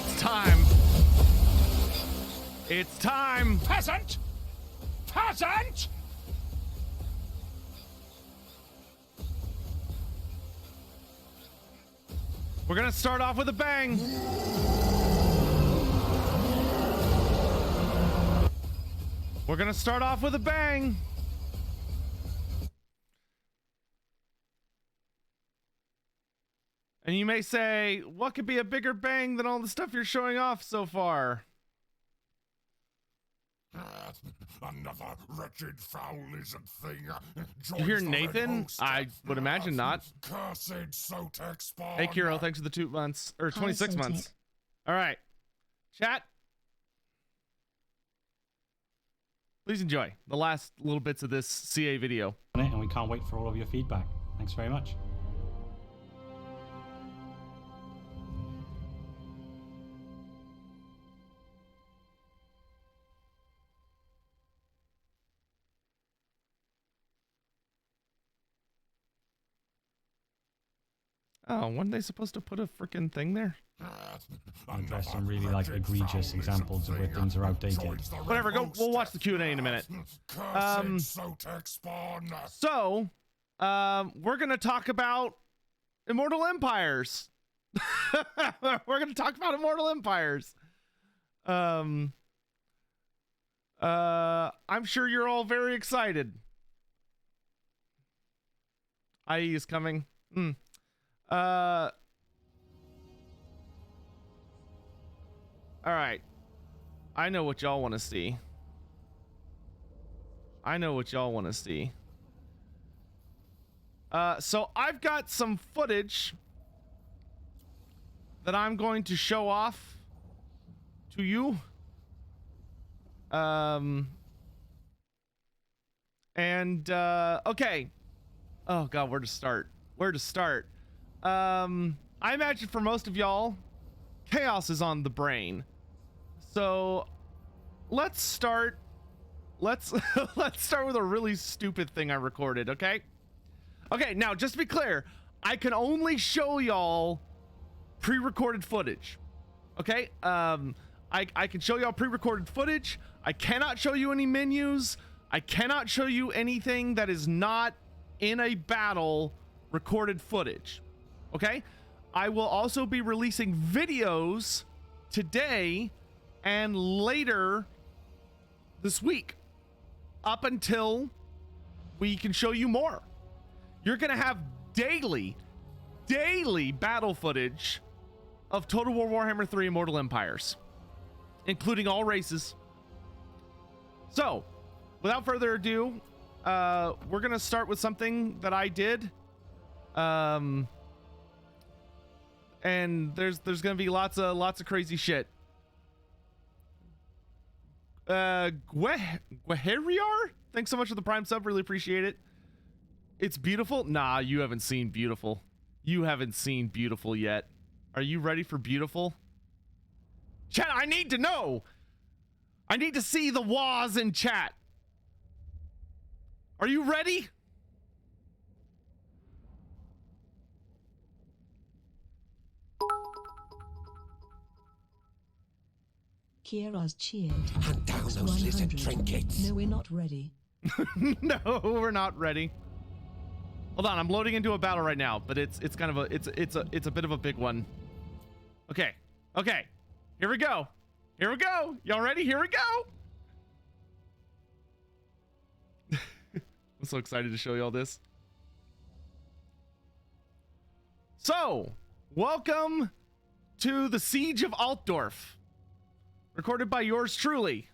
It's time. It's time. Peasant! Peasant! We're gonna start off with a bang. We're gonna start off with a bang. And you may say, what could be a bigger bang than all the stuff you're showing off so far? Another wretched, foul lizard thing. You hear Nathan? I would imagine not. Cursed Sotek spawn. Hey, Kiro, thanks for the 2 months, or 26 months. All right. Chat. Please enjoy the last little bits of this CA video. And we can't wait for all of your feedback. Thanks very much. Oh, weren't they supposed to put a freaking thing there? There's some really like egregious examples of where things are outdated. Whatever, we'll watch the Q&A in a minute. So, we're gonna talk about Immortal Empires. We're gonna talk about Immortal Empires. I'm sure you're all very excited. IE is coming. All right. I know what y'all want to see. So I've got some footage that I'm going to show off to you. Okay. Oh God, where to start? I imagine for most of y'all, chaos is on the brain. So let's start with a really stupid thing I recorded, okay? Okay, now just to be clear, I can only show y'all pre-recorded footage. Okay? I can show y'all pre-recorded footage. I cannot show you any menus. I cannot show you anything that is not in a battle recorded footage. Okay? I will also be releasing videos today and later this week up until we can show you more. You're gonna have daily battle footage of Total War Warhammer 3 Immortal Empires, including all races. So without further ado, we're gonna start with something that I did. And there's gonna be lots of crazy shit. Gueheriar, thanks so much for the Prime sub, really appreciate it. It's beautiful. Nah, you haven't seen beautiful. You haven't seen beautiful yet. Are you ready for beautiful? Chat, I need to know. I need to see the wahs in chat. Are you ready? Kira's cheered. Hunt down those lizard trinkets. No, we're not ready. No, we're not ready. Hold on, I'm loading into a battle right now, but it's kind of a it's a bit of a big one. Okay. Here we go. Y'all ready? Here we go. I'm so excited to show you all this. So, welcome to the Siege of Altdorf, recorded by yours truly.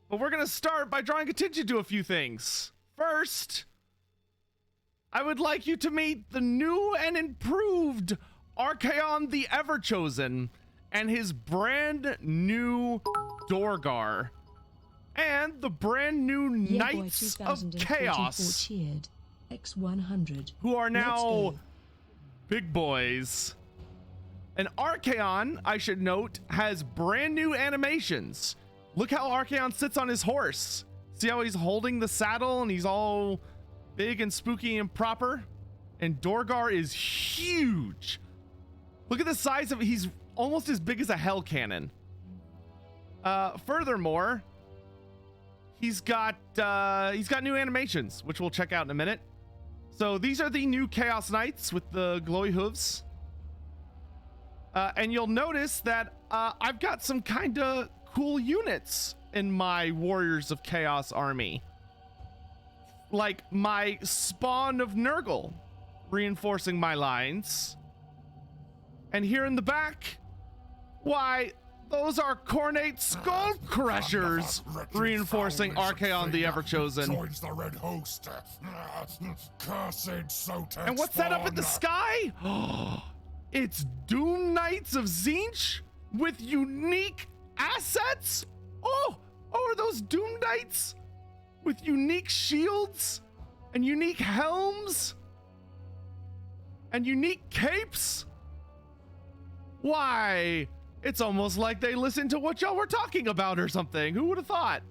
But we're gonna start by drawing attention to a few things. First, I would like you to meet the new and improved Archaon the Everchosen and his brand new Dorgar, and the brand new Knights of Chaos, cheered. X100, who are now big boys. And Archaon, I should note, has brand new animations. Look how Archaon sits on his horse. See how he's holding the saddle and he's all big and spooky and proper? And Dorgar is huge. Look at the size of it. almost as big as a hell cannon. Furthermore, he's got new animations, which we'll check out in a minute. So these are the new Chaos Knights with the glowy hooves. And you'll notice that I've got some kind of cool units in my Warriors of Chaos army. Like my Spawn of Nurgle, reinforcing my lines. And here in the back, why, those are Cornate Skull Crushers, reinforcing Archaon the Ever-Chosen. Joins the red host. Cursed Sotek. And what's that up in the sky? It's Doom Knights of Tzeentch with unique assets? Oh, are those Doom Knights with unique shields and unique helms and unique capes? Why, it's almost like they listened to what y'all were talking about or something. Who would have thought?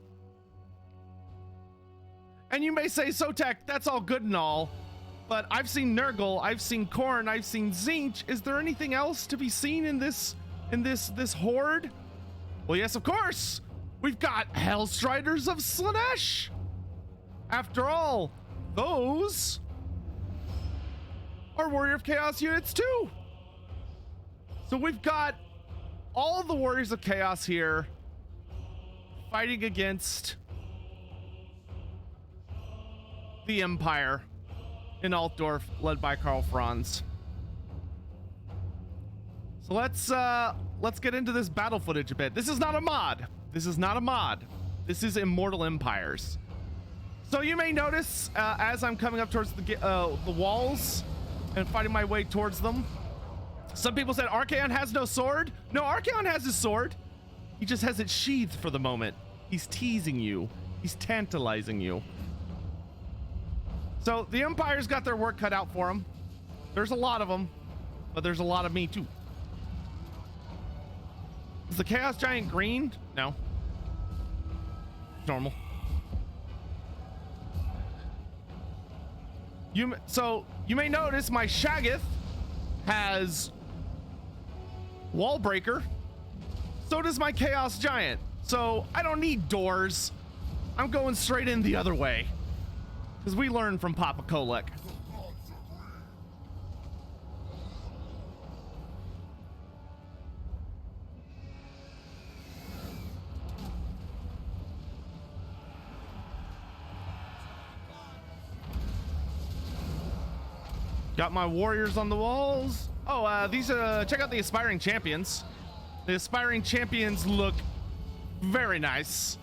And you may say, Sotek, that's all good and all, but I've seen Nurgle, I've seen Khorne, I've seen Tzeentch. Is there anything else to be seen in this horde? Well, yes, of course. We've got Hellstriders of Slaanesh. After all, those are Warrior of Chaos units too. So we've got all of the Warriors of Chaos here fighting against the Empire in Altdorf, led by Karl Franz. So let's get into this battle footage a bit. This is not a mod. This is not a mod. This is Immortal Empires. So you may notice as I'm coming up towards the walls and fighting my way towards them, some people said Archaon has no sword. No, Archaon has his sword. He just has it sheathed for the moment. He's teasing you. He's tantalizing you. So the Empire's got their work cut out for them. There's a lot of them, but there's a lot of me too. Is the Chaos Giant green? No. Normal. So you may notice my Shaggoth has Wall Breaker. So does my Chaos Giant. So I don't need doors. I'm going straight in the other way, because we learned from Papa Kolek. Got my warriors on the walls. Oh, these check out the Aspiring Champions. The Aspiring Champions look very nice.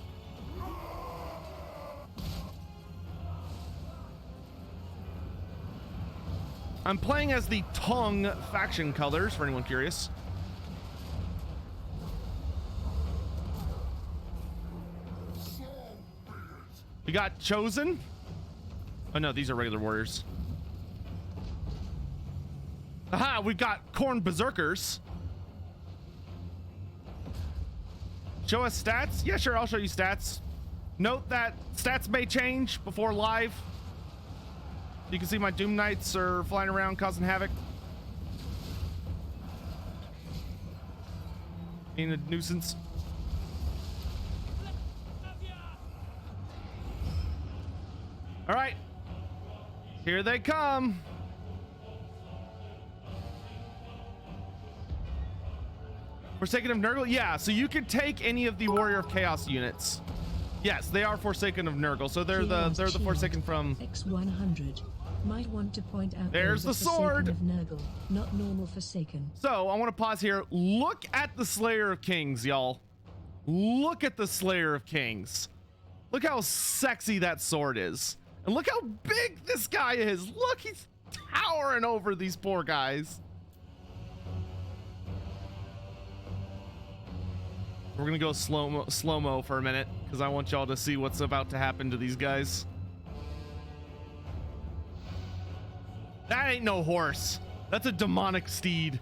I'm playing as the Tongue faction colors, for anyone curious. We got Chosen. Oh no, these are regular warriors. Aha, we got Khorne Berserkers. Show us stats? Yeah, sure, I'll show you stats. Note that stats may change before live. You can see my Doom Knights are flying around causing havoc. Being a nuisance. All right, here they come. Forsaken of Nurgle? Yeah, so you could take any of the Warrior of Chaos units. Yes, they are Forsaken of Nurgle, so they're the Forsaken from X100. Might want to point out there's the sword of Nurgle, not normal Forsaken. So I want to pause here. Look at the Slayer of Kings, y'all. Look at the Slayer of Kings. Look how sexy that sword is. And look how big this guy is. Look, he's towering over these poor guys. We're gonna go slow-mo for a minute, because I want y'all to see what's about to happen to these guys. That ain't no horse. That's a demonic steed.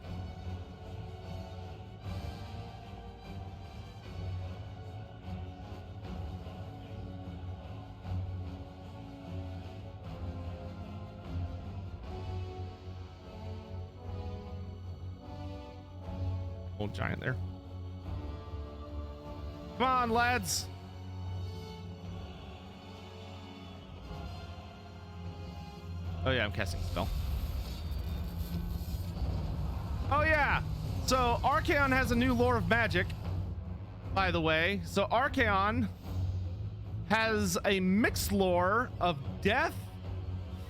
Old giant there. Come on, lads. Oh yeah, I'm casting a spell. Oh yeah. So Archaon has a new lore of magic, by the way. So Archaon has a mixed lore of death,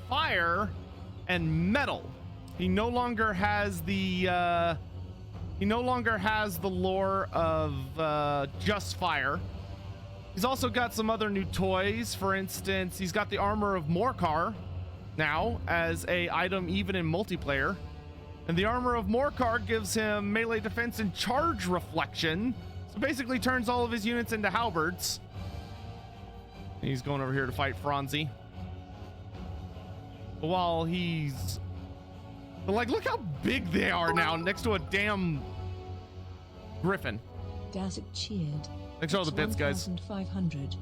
fire, and metal. He no longer has the lore of just fire. He's also got some other new toys. For instance, he's got the armor of Morkar now as a item even in multiplayer. And the armor of Morkar gives him melee defense and charge reflection. So basically turns all of his units into halberds. He's going over here to fight Franzi. While he's... But like, look how big they are now next to a damn griffin. Dazzit cheered. Thanks for all the bits, guys. 1,500.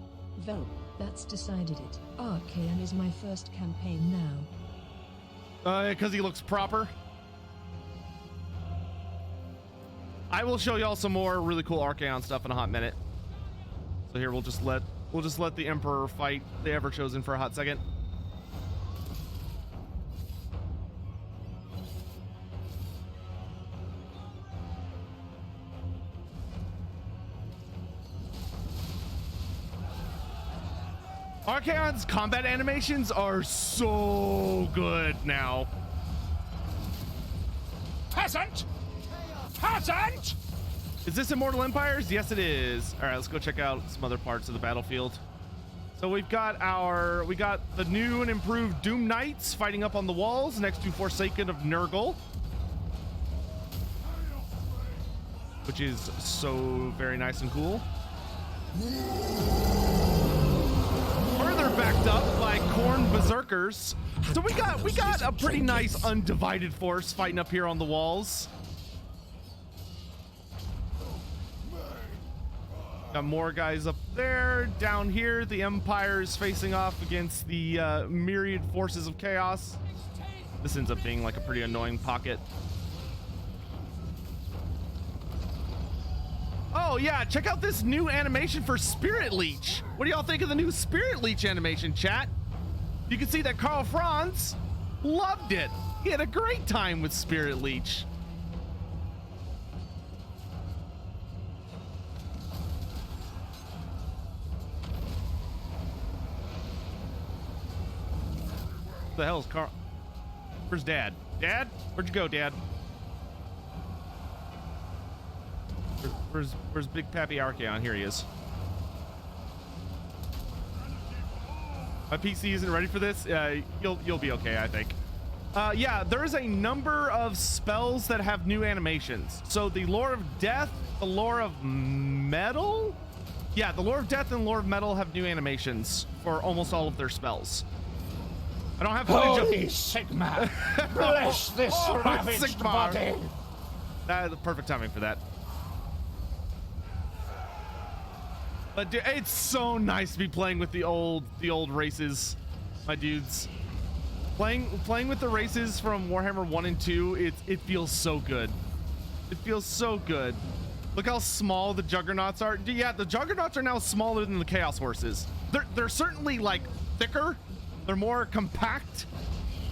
Well, that's decided it. Archaon is my first campaign now. Because he looks proper. I will show y'all some more really cool Archaon stuff in a hot minute. So here we'll just let the Emperor fight the Everchosen for a hot second. Archaon's combat animations are so good now. Peasant! Peasant! Is this Immortal Empires? Yes, it is. All right, let's go check out some other parts of the battlefield. So we got the new and improved Doom Knights fighting up on the walls next to Forsaken of Nurgle, which is so very nice and cool. Further backed up by Khorne Berserkers. So we got a pretty nice undivided force fighting up here on the walls. Got more guys up there. Down here, the Empire is facing off against the myriad forces of chaos. This ends up being like a pretty annoying pocket. Oh yeah, check out this new animation for Spirit Leech. What do y'all think of the new Spirit Leech animation, chat? You can see that Karl Franz loved it. He had a great time with Spirit Leech. What the hell is Carl? Where's Dad? Dad? Where'd you go, Dad? Where's Big Pappy Archaon? Here he is. My PC isn't ready for this. You'll be okay, I think. Yeah, there is a number of spells that have new animations. So the Lore of Death, the Lore of Metal. Yeah, the Lore of Death and Lore of Metal have new animations for almost all of their spells. I don't have footage of Holy Sigma! Bless this ravaged Sigmar. body! The perfect timing for that. But dude, it's so nice to be playing with the old races, my dudes. Playing with the races from Warhammer 1 and 2, it feels so good. It feels so good. Look how small the Juggernauts are. Yeah, the Juggernauts are now smaller than the Chaos Horses. They're certainly like thicker. They're more compact.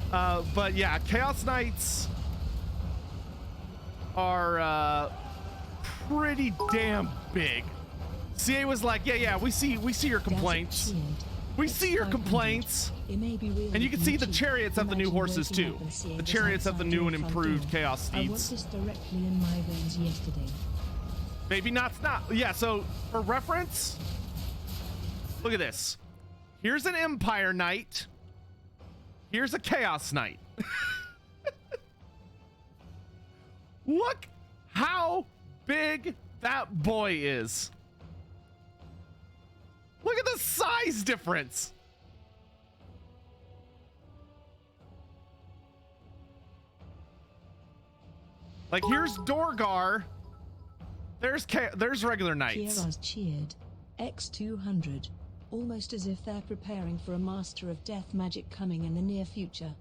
But yeah, Chaos Knights are pretty damn big. CA was like, yeah, we see your complaints. We see your complaints. And you can see the chariots have the new horses too. The chariots have the new and improved Chaos Steeds. I want this directly in my veins yesterday. Maybe not. Yeah, so for reference, look at this. Here's an Empire Knight. Here's a Chaos Knight. Look how big that boy is. Look at the size difference. Like here's Dorgar. There's regular knights. Kieraz cheered. X200. Almost as if they're preparing for a Master of Death magic coming in the near future.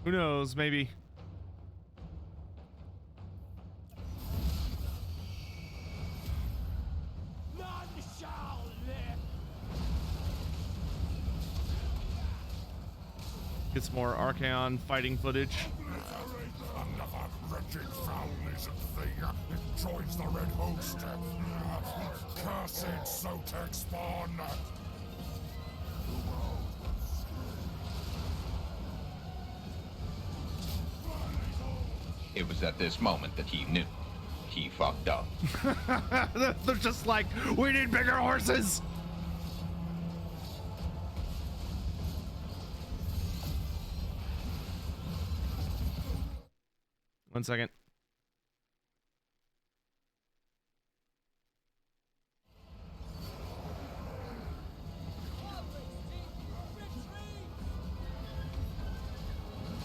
Who knows? Maybe. Get some more Archaon fighting footage. Another wretched foul lizard thing. It joins the red host. Cursed Sotek spawn. It was at this moment that he knew. He fucked up. They're just like, we need bigger horses. One second.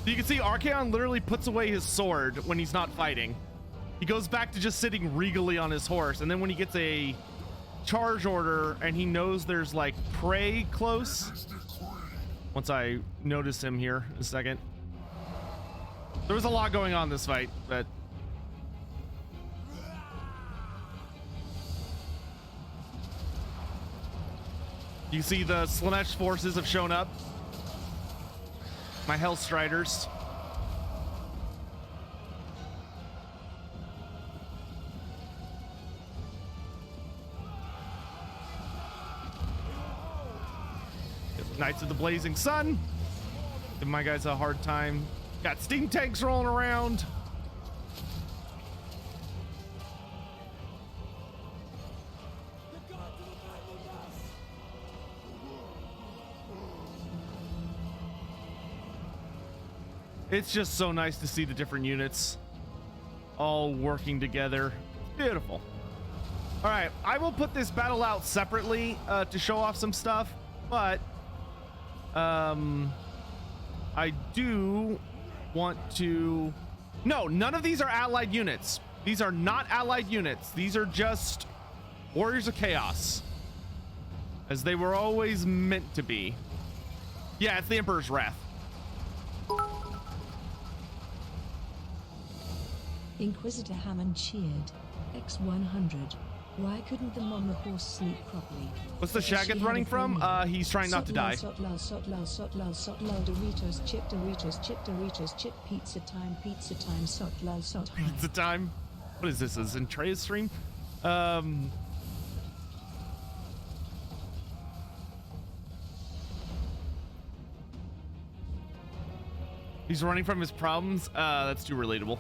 You can see Archaon literally puts away his sword when he's not fighting. He goes back to just sitting regally on his horse, and then when he gets a charge order and he knows there's like prey close. Once I notice him here in a second. There was a lot going on this fight, but you see the Slanesh forces have shown up. My Hellstriders. Knights of the Blazing Sun. Give my guys a hard time. Got steam tanks rolling around. It's just so nice to see the different units all working together. Beautiful. All right, I will put this battle out separately to show off some stuff, but I do want to... No, none of these are allied units. These are not allied units. These are just Warriors of Chaos, as they were always meant to be. Yeah, it's the Emperor's Wrath. Inquisitor Hammond cheered. X100. Why couldn't the on the horse sleep properly? What's the Shaggoth running from? He's trying not to die. Doritos chip pizza time sot. Pizza time? What is this, a Zentreya stream? He's running from his problems? That's too relatable.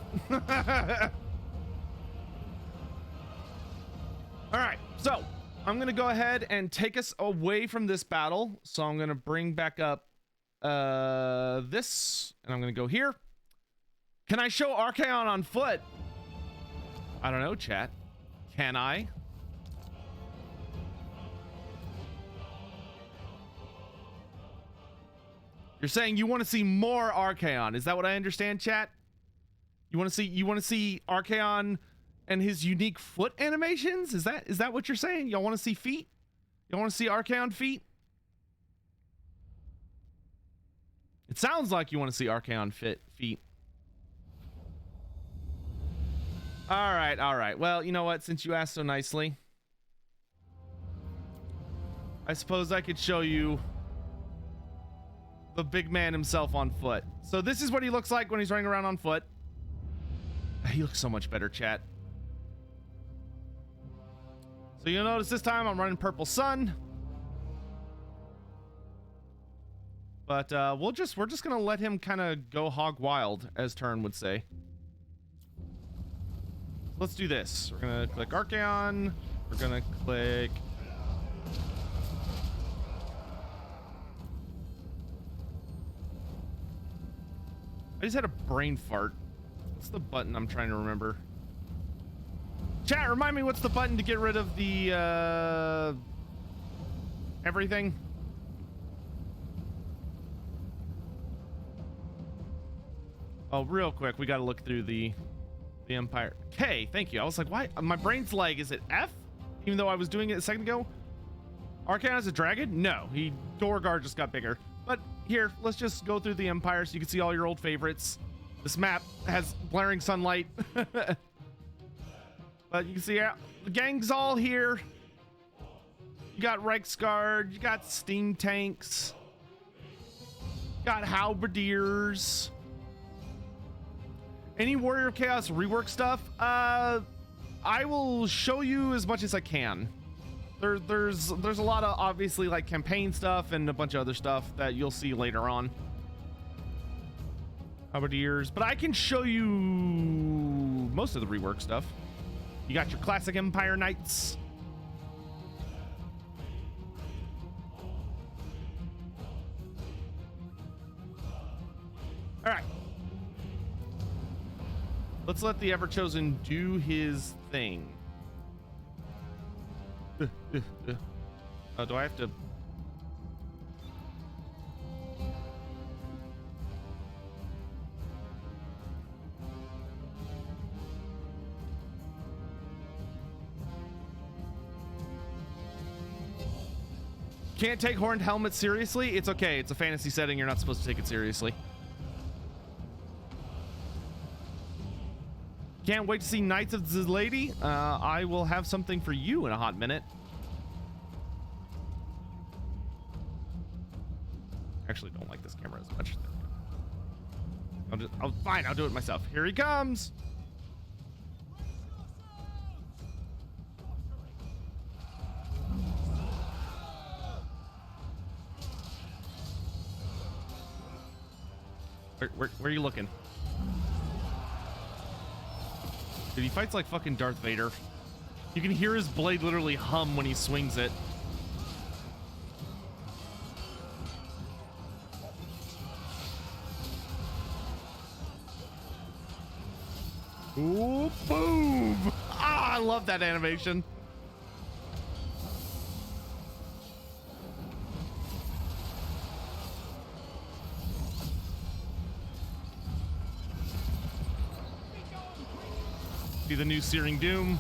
All right, so I'm gonna go ahead and take us away from this battle. So I'm gonna bring back up this, and I'm gonna go here. Can I show Archaon on foot? I don't know, chat. Can I? You're saying you want to see more Archaon. Is that what I understand, chat? You want to see Archaon and his unique foot animations? Is that what you're saying? Y'all want to see feet? Y'all want to see Archaon feet? It sounds like you want to see Archaon feet. All right. Well, you know what? Since you asked so nicely, I suppose I could show you the big man himself on foot. So this is what he looks like when he's running around on foot. He looks so much better, chat. So you'll notice this time I'm running Purple Sun. But we're just gonna let him kind of go hog wild, as Turn would say. Let's do this. We're gonna click Archaon. We're gonna click I just had a brain fart. What's the button I'm trying to remember? Chat, remind me what's the button to get rid of the everything? Oh, real quick, we got to look through the Empire. K, thank you. I was like, why? My brain's like, is it F? Even though I was doing it a second ago. Archaon is a dragon? No, Dorgar just got bigger. But here, let's just go through the Empire so you can see all your old favorites. This map has blaring sunlight. But you can see the gang's all here. You got Reiksguard, you got steam tanks. Got halberdiers. Any Warrior of Chaos rework stuff? I will show you as much as I can. There's a lot of obviously like campaign stuff and a bunch of other stuff that you'll see later on. Halberdiers, but I can show you most of the rework stuff. You got your classic Empire Knights. All right. Let's let the Everchosen do his thing. Oh, do I have to? Can't take horned helmets seriously? It's okay. It's a fantasy setting. You're not supposed to take it seriously. Can't wait to see Knights of the Lady. I will have something for you in a hot minute. Actually, don't like this camera as much. Fine, I'll do it myself. Here he comes. Where are you looking? Dude, he fights like fucking Darth Vader. You can hear his blade literally hum when he swings it. Ooh, boom! Ah, I love that animation. See the new Searing Doom.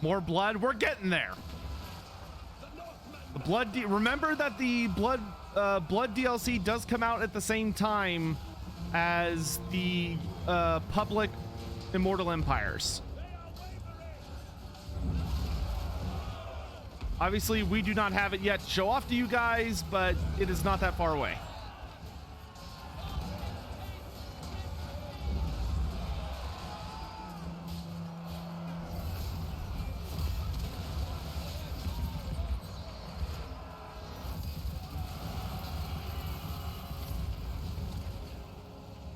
More blood. We're getting there. The blood. Remember that the blood DLC does come out at the same time as the public Immortal Empires. Obviously, we do not have it yet to show off to you guys, but it is not that far away.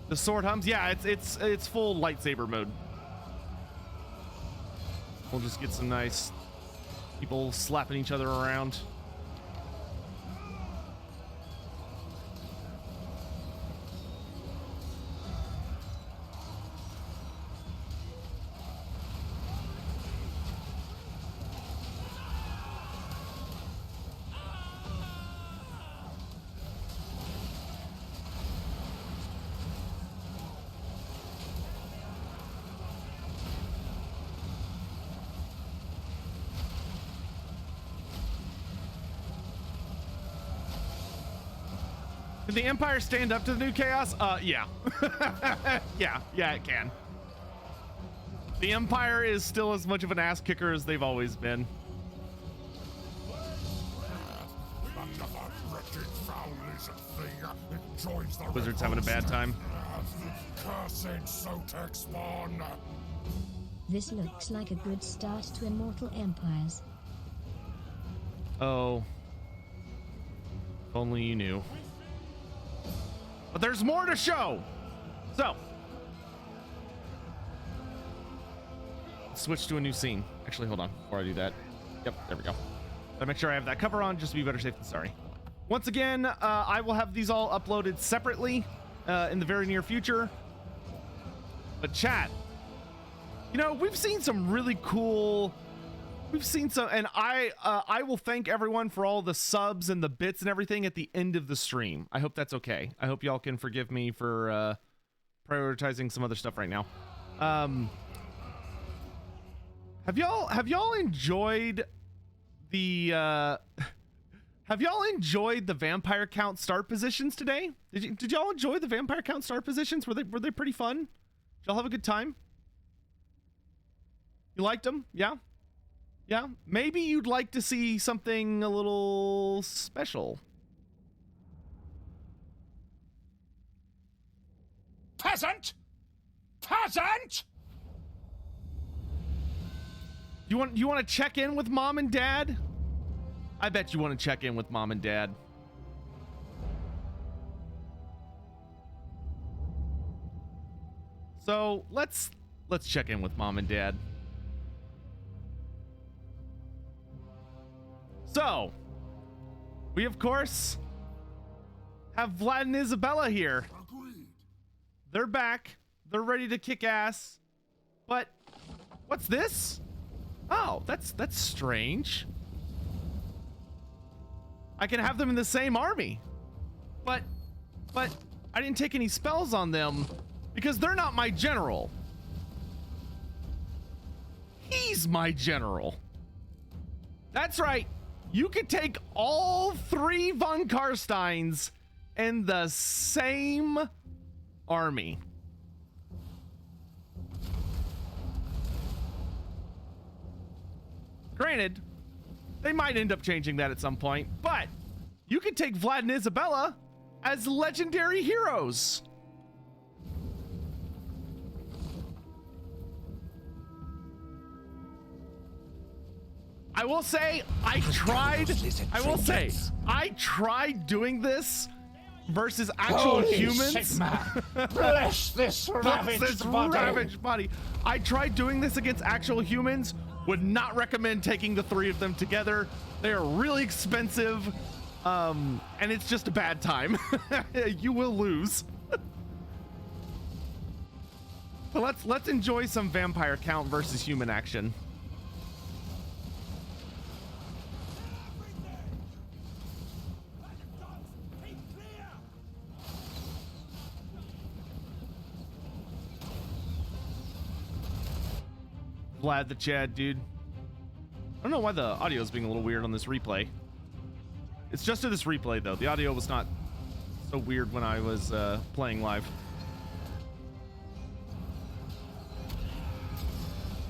The sword hums. Yeah, it's full lightsaber mode. We'll just get some nice people slapping each other around. Can the Empire stand up to the new chaos? Yeah. yeah, it can. The Empire is still as much of an ass kicker as they've always been. Wizards having a bad time. This looks like a good start to Immortal Empires. Oh. If only you knew. But there's more to show. So, let's switch to a new scene. Actually, hold on before I do that. Yep, there we go. Gotta make sure I have that cover on just to be better safe than sorry. Once again, I will have these all uploaded separately in the very near future. But chat, you know, we've seen some really cool. We've seen some, and I will thank everyone for all the subs and the bits and everything at the end of the stream. I hope that's okay. I hope y'all can forgive me for prioritizing some other stuff right now. Have y'all enjoyed the have y'all enjoyed the vampire count start positions today? Did y'all enjoy the vampire count start positions? Were they pretty fun? Did y'all have a good time? You liked them? Yeah? Yeah? Maybe you'd like to see something a little special. Peasant! Peasant! You want to check in with mom and dad? I bet you want to check in with mom and dad. So let's check in with mom and dad. So we of course have Vlad and Isabella here. Agreed. They're back. They're ready to kick ass. But what's this? Oh, that's strange. I can have them in the same army. But I didn't take any spells on them because they're not my general. He's my general. That's right. You could take all 3 von Carsteins in the same army. Granted, they might end up changing that at some point, but you could take Vlad and Isabella as legendary heroes. I will say, I tried doing this versus actual Holy humans. Sigma. Bless this ravaged body. I tried doing this against actual humans. Would not recommend taking the 3 of them together. They are really expensive, and it's just a bad time. You will lose. But let's enjoy some vampire count versus human action. Vlad the Chad, dude. I don't know why the audio is being a little weird on this replay. It's just to this replay, though. The audio was not so weird when I was playing live.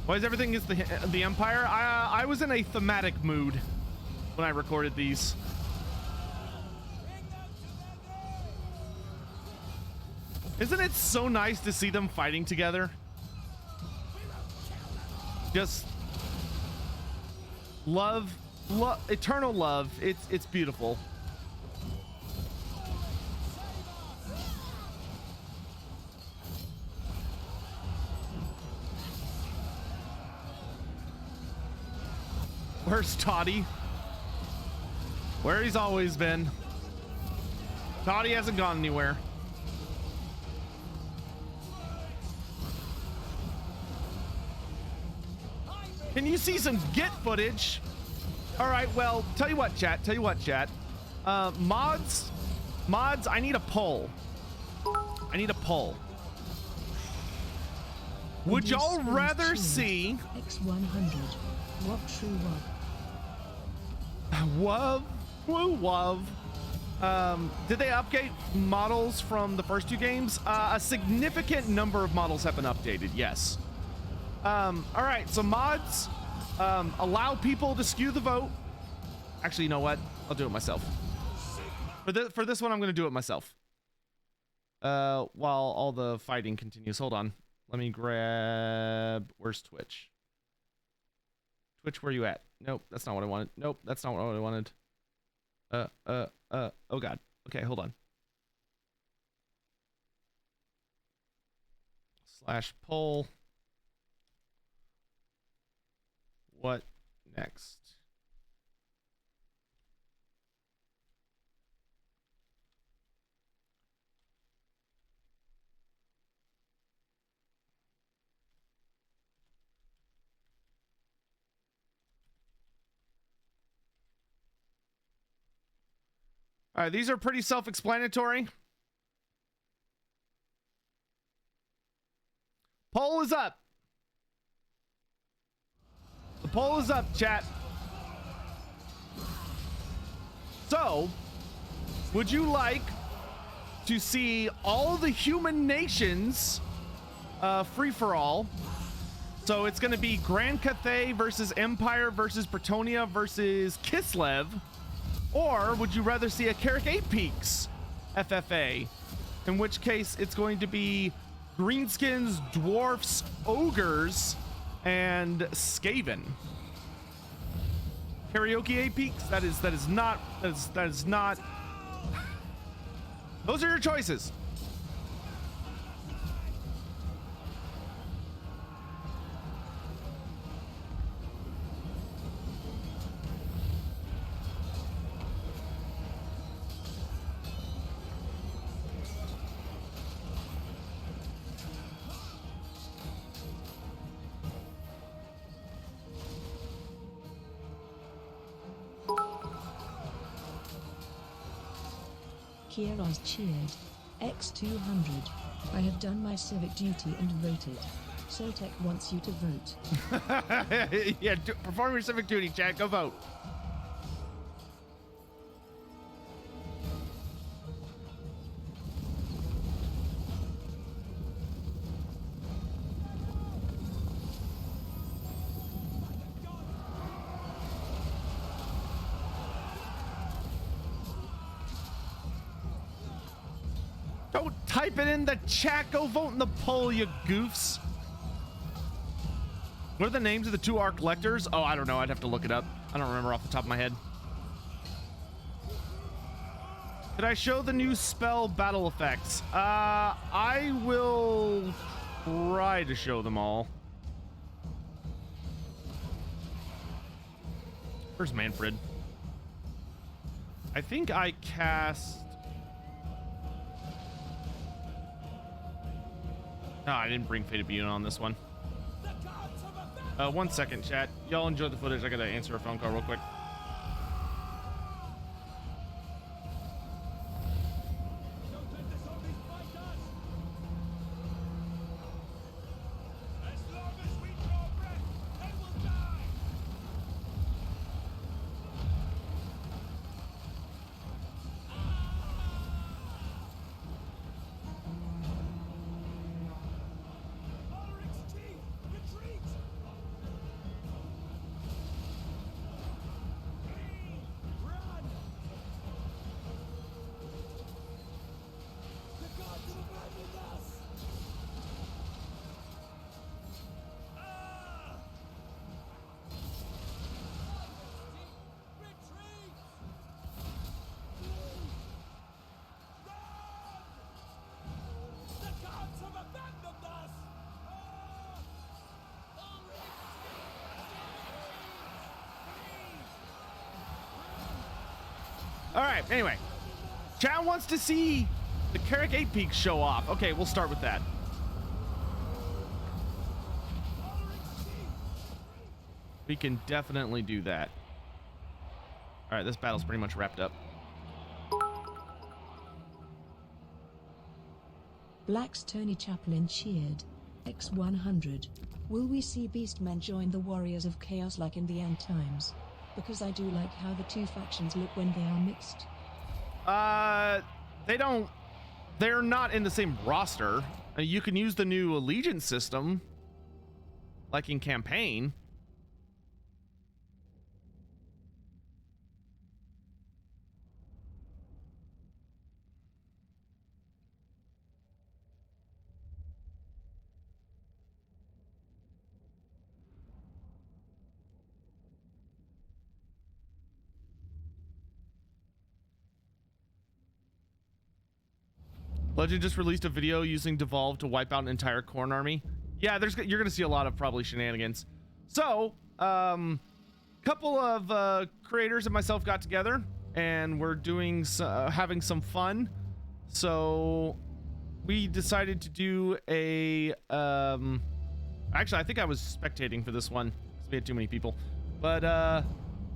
Why is everything is the Empire? I was in a thematic mood when I recorded these. Isn't it so nice to see them fighting together? Just love, eternal love. It's beautiful. Where's Toddy? Where he's always been. Toddy hasn't gone anywhere. Can you see some Git footage? All right, well, tell you what, chat. Mods, I need a poll. Would y'all rather see X100? What true Wov? Woo Wov. Did they update models from the first 2 games? A significant number of models have been updated, yes. All right, so mods allow people to skew the vote. Actually, you know what? I'll do it myself. For this one, I'm going to do it myself. While all the fighting continues. Hold on. Let me grab... Where's Twitch? Twitch, where you at? Nope, that's not what I wanted. Nope, that's not what I wanted. Oh God. Okay, hold on. /poll. What next? All right, these are pretty self-explanatory. Poll is up. The poll is up, chat. So, would you like to see all the human nations free-for-all So it's going to be Grand Cathay versus Empire versus Bretonnia versus Kislev. Or would you rather see a Karak 8 Peaks FFA? In which case it's going to be Greenskins, Dwarfs, Ogres, and Skaven. Karaoke 8 Peaks? That is not. Those are your choices. Kieros cheered. X200. I have done my civic duty and voted. Sotek wants you to vote. Yeah, perform your civic duty, chat. Go vote. Don't type it in the chat. Go vote in the poll, you goofs. What are the names of the two Arc Lectors? Oh, I don't know. I'd have to look it up. I don't remember off the top of my head. Did I show the new spell battle effects? I will try to show them all. Where's Manfred? I think I cast... No, I didn't bring Fated Being on this one. 1 second, chat. Y'all enjoy the footage. I gotta answer a phone call real quick. All right, anyway. Chat wants to see the Karak 8 Peaks show off. Okay, we'll start with that. We can definitely do that. All right, this battle's pretty much wrapped up. Black's Tony Chaplin cheered. X100. Will we see Beastmen join the Warriors of Chaos like in the end times? Because I do like how the two factions look when they are mixed. They're not in the same roster. You can use the new allegiance system, like in campaign. Legend just released a video using Devolve to wipe out an entire Khorne army. Yeah, you're gonna see a lot of probably shenanigans. So, couple of creators and myself got together and we're doing having some fun. So we decided to do a actually I think I was spectating for this one because we had too many people, but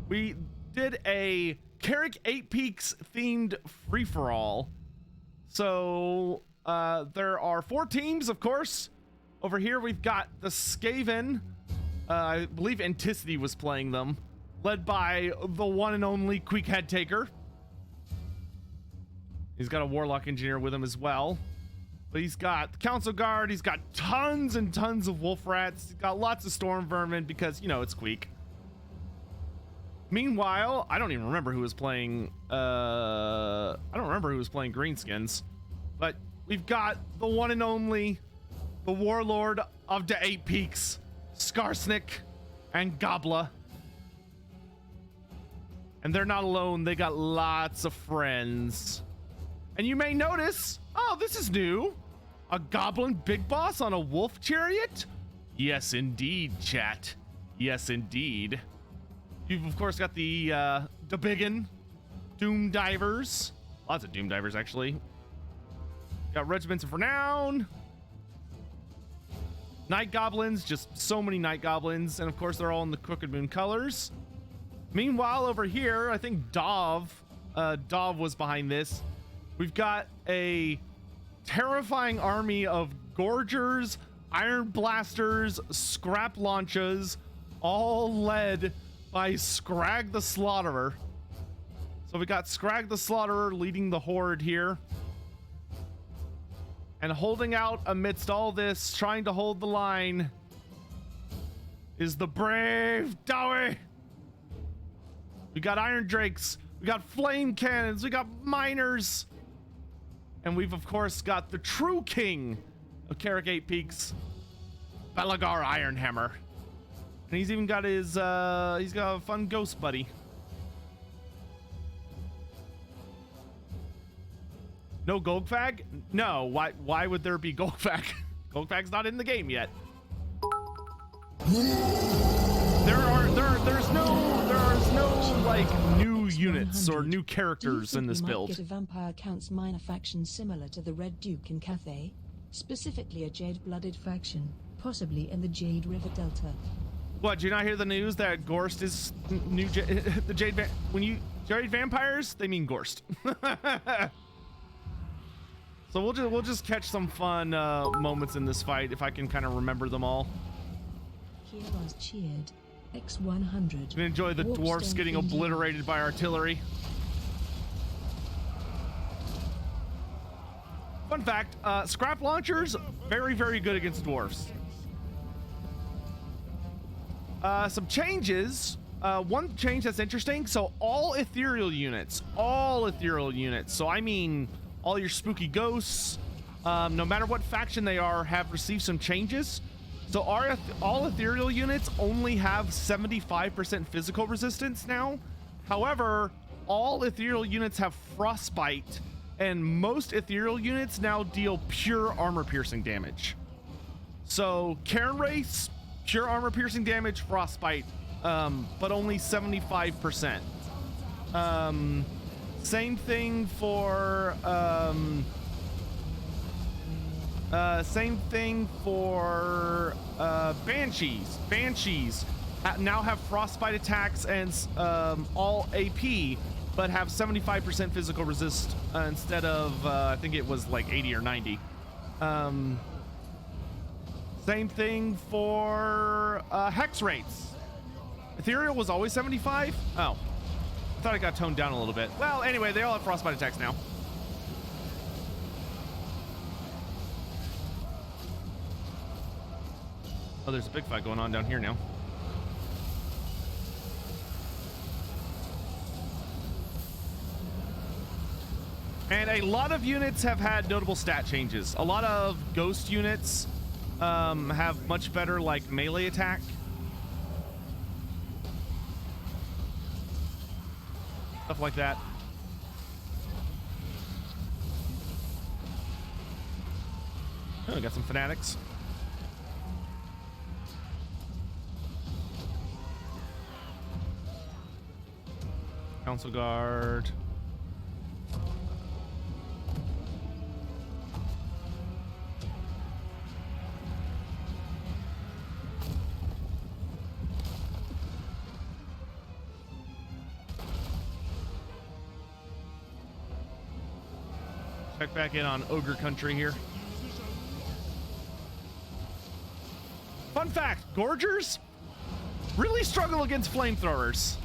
we did a Karak 8 Peaks themed free-for-all. So there are 4 teams, of course. Over here we've got the Skaven. I believe Enticity was playing them, led by the one and only Quick Head Taker. He's got a Warlock Engineer with him as well. But he's got the Council Guard, he's got tons and tons of wolf rats, he's got lots of storm vermin because, you know, it's Queek. Meanwhile, I don't even remember who was playing, Greenskins, but we've got the one and only, the Warlord of the Eight Peaks, Skarsnik and Gobla. And they're not alone, they got lots of friends. And you may notice, oh, this is new. A goblin big boss on a wolf chariot? Yes, indeed, chat. Yes, indeed. You've of course got the biggin, Doom Divers. Lots of Doom Divers, actually. Got Regiments of Renown. Night Goblins, just so many Night Goblins. And of course, they're all in the Crooked Moon colors. Meanwhile, over here, I think Dov was behind this. We've got a terrifying army of Gorgers, Iron Blasters, Scrap Launchers, all led by Scrag the Slaughterer. So we got Scrag the Slaughterer leading the horde here. And holding out amidst all this, trying to hold the line, is the brave Dowie. We got Iron Drakes, we got Flame Cannons, we got Miners. And we've of course got the true king of Karak 8 Peaks, Belagar Ironhammer. And he's even got his, he's got a fun ghost buddy. No Golgfag? No, why would there be Golgfag? Golgfag's not in the game yet. There's no like new units or new characters in this build. Get a Vampire Counts minor faction similar to the Red Duke in Cathay, specifically a Jade-blooded faction, possibly in the Jade River Delta. What, did you not hear the news that Gorst is new? The Jade Jade vampires, they mean Gorst. So we'll just catch some fun moments in this fight if I can kind of remember them all. Here was cheered. X100. And enjoy the dwarfs getting obliterated by artillery. Fun fact, scrap launchers, very, very good against dwarfs. Some changes. One change that's interesting. So all ethereal units. So I mean, all your spooky ghosts, no matter what faction they are, have received some changes. So all ethereal units only have 75% physical resistance now. However, all ethereal units have frostbite, and most ethereal units now deal pure armor piercing damage. So Cairn Race, pure armor piercing damage, frostbite, but only 75%. Same thing for Banshees. Banshees now have frostbite attacks and all AP, but have 75% physical resist instead of I think it was like 80 or 90. Same thing for hex rates. Ethereal was always 75. Oh, I thought it got toned down a little bit. Well, anyway, they all have frostbite attacks now. Oh, there's a big fight going on down here now. And a lot of units have had notable stat changes. A lot of ghost units have much better like melee attack. Stuff like that. Oh, got some fanatics. Council Guard. Check back in on Ogre Country here. Fun fact, Gorgers really struggle against flamethrowers.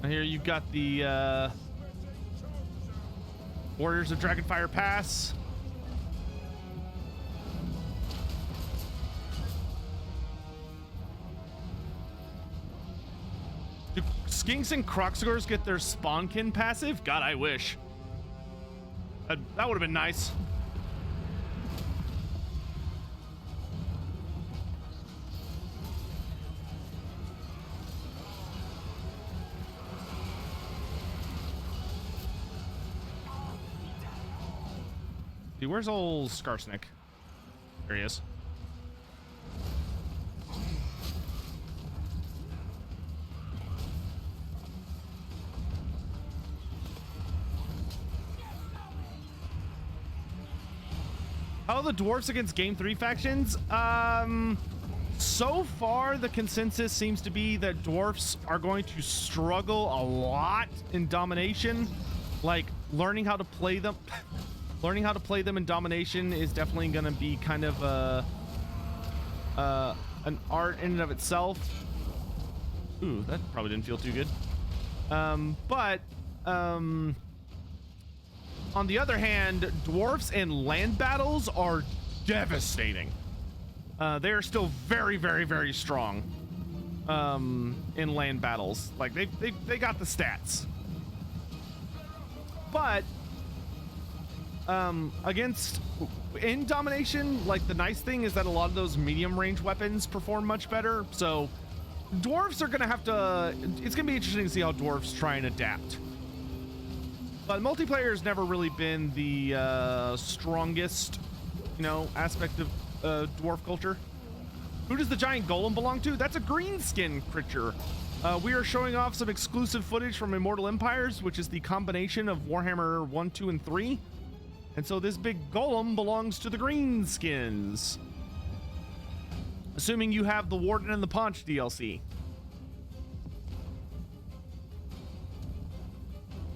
Here you've got the Warriors of Dragonfire Pass. Do Skinks and Croxagors get their Spawnkin passive? God, I wish. That would have been nice. Dude, where's old Skarsnik? There he is. How are the dwarfs against game 3 factions? So far the consensus seems to be that dwarfs are going to struggle a lot in domination. Like learning how to play them learning how to play them in domination is definitely going to be kind of an art in and of itself. Ooh, that probably didn't feel too good. But on the other hand, dwarfs in land battles are devastating. They are still very, very, very strong in land battles. Like they got the stats. But in domination, like the nice thing is that a lot of those medium range weapons perform much better. So dwarfs are gonna have to, it's gonna be interesting to see how dwarfs try and adapt. But multiplayer has never really been the strongest, you know, aspect of dwarf culture. Who does the giant golem belong to? That's a greenskin creature. We are showing off some exclusive footage from Immortal Empires, which is the combination of Warhammer 1, 2, and 3. And so this big golem belongs to the Greenskins. Assuming you have the Warden and the Paunch DLC.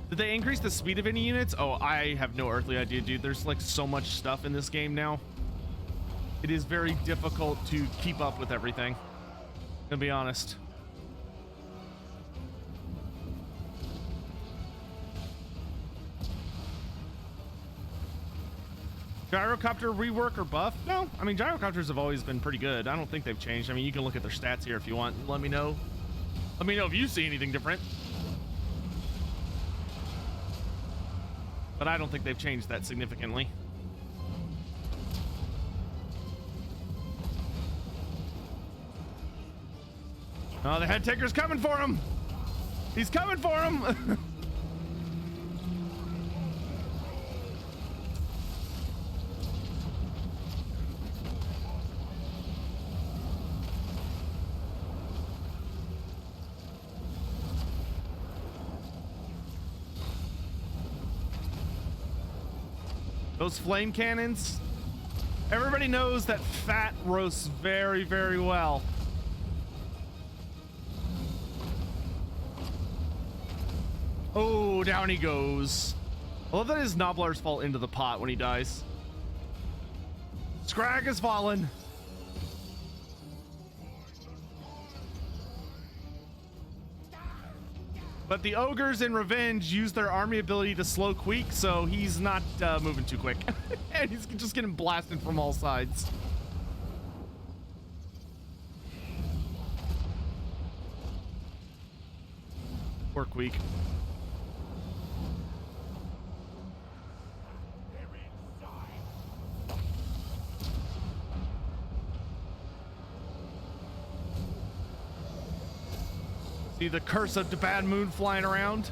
Did they increase the speed of any units? Oh, I have no earthly idea, dude. There's like so much stuff in this game now. It is very difficult to keep up with everything. To be honest. Gyrocopter rework or buff? No, I mean gyrocopters have always been pretty good. I don't think they've changed. I mean, you can look at their stats here if you want. Let me know. Let me know if you see anything different. But I don't think they've changed that significantly. Oh, the head taker's coming for him. He's coming for him. Those flame cannons, everybody knows that fat roasts very, very well. Oh, down he goes. I love that his nobblers fall into the pot when he dies. Scrag has fallen. But the ogres in Revenge use their army ability to slow Queek, so he's not moving too quick. And he's just getting blasted from all sides. Poor Queek. See the curse of the bad moon flying around.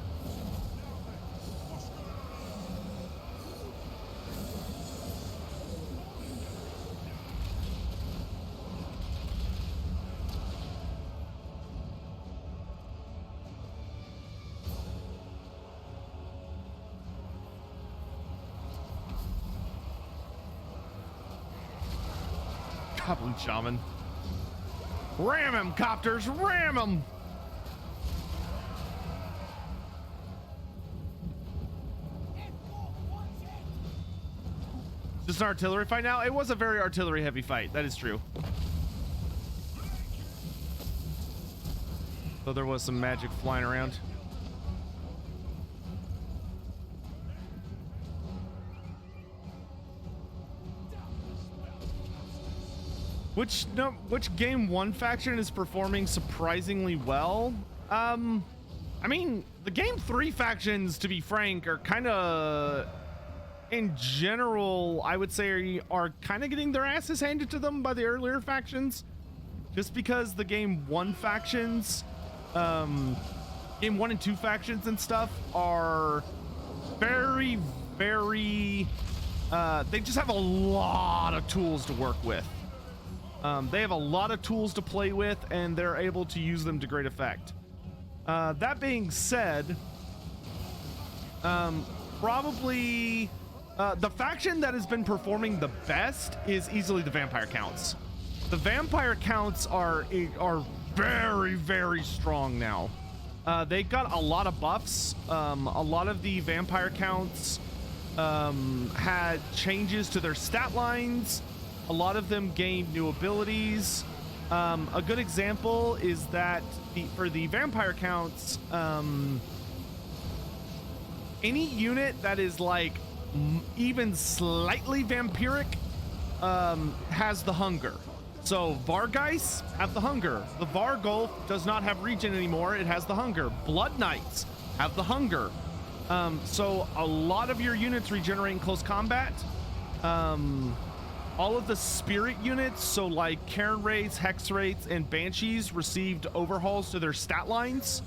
Goblin Shaman. Ram him, copters, ram him! Just an artillery fight now? It was a very artillery heavy fight. That is true. So there was some magic flying around. Which game 1 faction is performing surprisingly well? I mean, the game 3 factions, to be frank, are kind of, in general, I would say are kind of getting their asses handed to them by the earlier factions, just because the game 1 factions, game 1 and 2 factions and stuff are very, very, they just have a lot of tools to work with. They have a lot of tools to play with, and they're able to use them to great effect. That being said, probably the faction that has been performing the best is easily the vampire counts. The vampire counts are very, very strong now. They got a lot of buffs. A lot of the vampire counts had changes to their stat lines. A lot of them gained new abilities. A good example is that for the vampire counts, any unit that is like even slightly vampiric has the hunger. So Vargeis have the hunger. The Vargolf does not have regen anymore. It has the hunger. Blood Knights have the hunger. So a lot of your units regenerate in close combat. All of the spirit units, so like Cairn Wraiths, Hex Wraiths, and Banshees, received overhauls to their stat lines.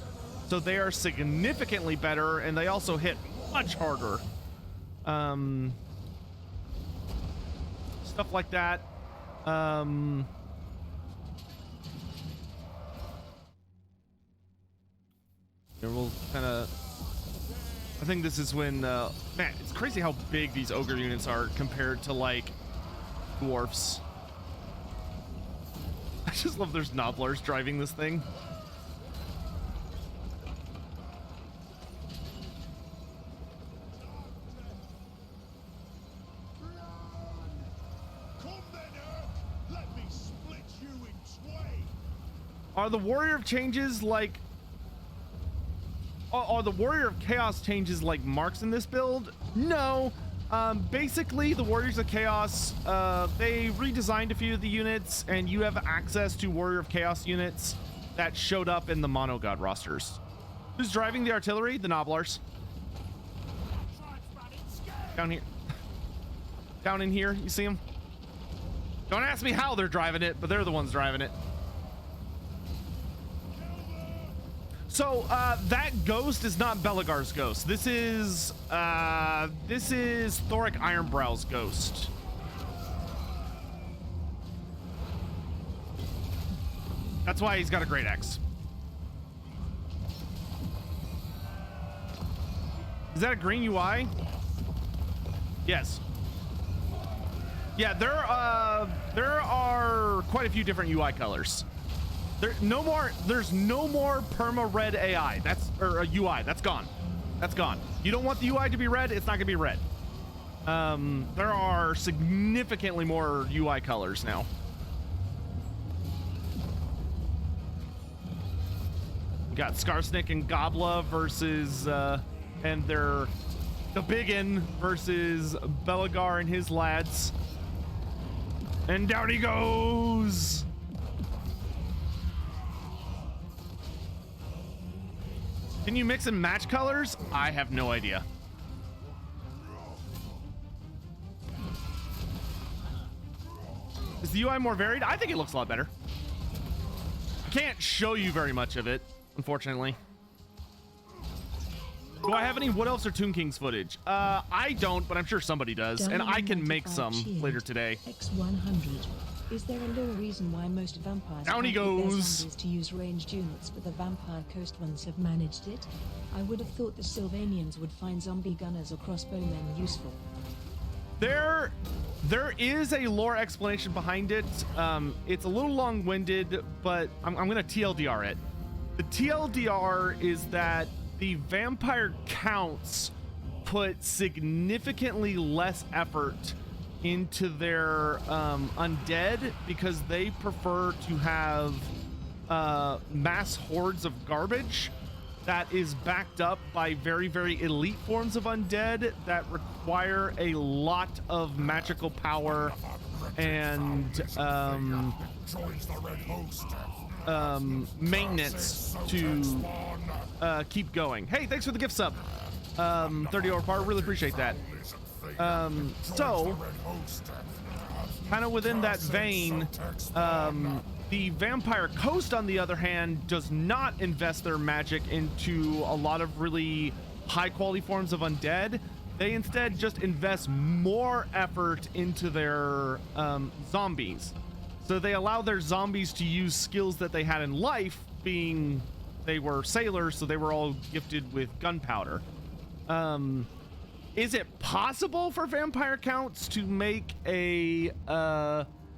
So they are significantly better, and they also hit much harder. Stuff like that. Here we'll kind of... I think this is when... man, it's crazy how big these Ogre units are compared to, like, Dwarfs. I just love there's Nobblers driving this thing. Are the Warrior of Changes like... Are the Warrior of Chaos changes like marks in this build? No. Basically, the Warriors of Chaos, they redesigned a few of the units, and you have access to Warrior of Chaos units that showed up in the Mono God rosters. Who's driving the artillery? The Nobblers. Down here. Down in here, you see them? Don't ask me how they're driving it, but they're the ones driving it. So that ghost is not Belagar's ghost. This is Thoric Ironbrow's ghost. That's why he's got a great axe. Is that a green UI? Yes. Yeah, there are quite a few different UI colors. There's no more perma red AI. Or a UI. That's gone. That's gone. You don't want the UI to be red, it's not gonna be red. There are significantly more UI colors now. We got Skarsnik and Gobla versus and they're the Biggin versus Belagar and his lads. And down he goes. Can you mix and match colors? I have no idea. Is the UI more varied? I think it looks a lot better. I can't show you very much of it, unfortunately. Do I have any Wood Elves or Tomb Kings footage? I don't, but I'm sure somebody does, and I can make some later today. X100. Is there a low reason why most vampires down he goes to use ranged units, but the Vampire Coast ones have managed it? I would have thought the Sylvanians would find zombie gunners or crossbowmen useful. There is a lore explanation behind it. It's a little long-winded, but I'm gonna TLDR it. The TLDR is that the vampire counts put significantly less effort into their undead because they prefer to have mass hordes of garbage that is backed up by very, very elite forms of undead that require a lot of magical power and maintenance to keep going. Hey, thanks for the gift sub. 30 over par, really appreciate that. So kind of within that vein, the Vampire Coast, on the other hand, does not invest their magic into a lot of really high quality forms of undead. They instead just invest more effort into their zombies. So they allow their zombies to use skills that they had in life, being they were sailors, so they were all gifted with gunpowder. Is it possible for vampire counts to make a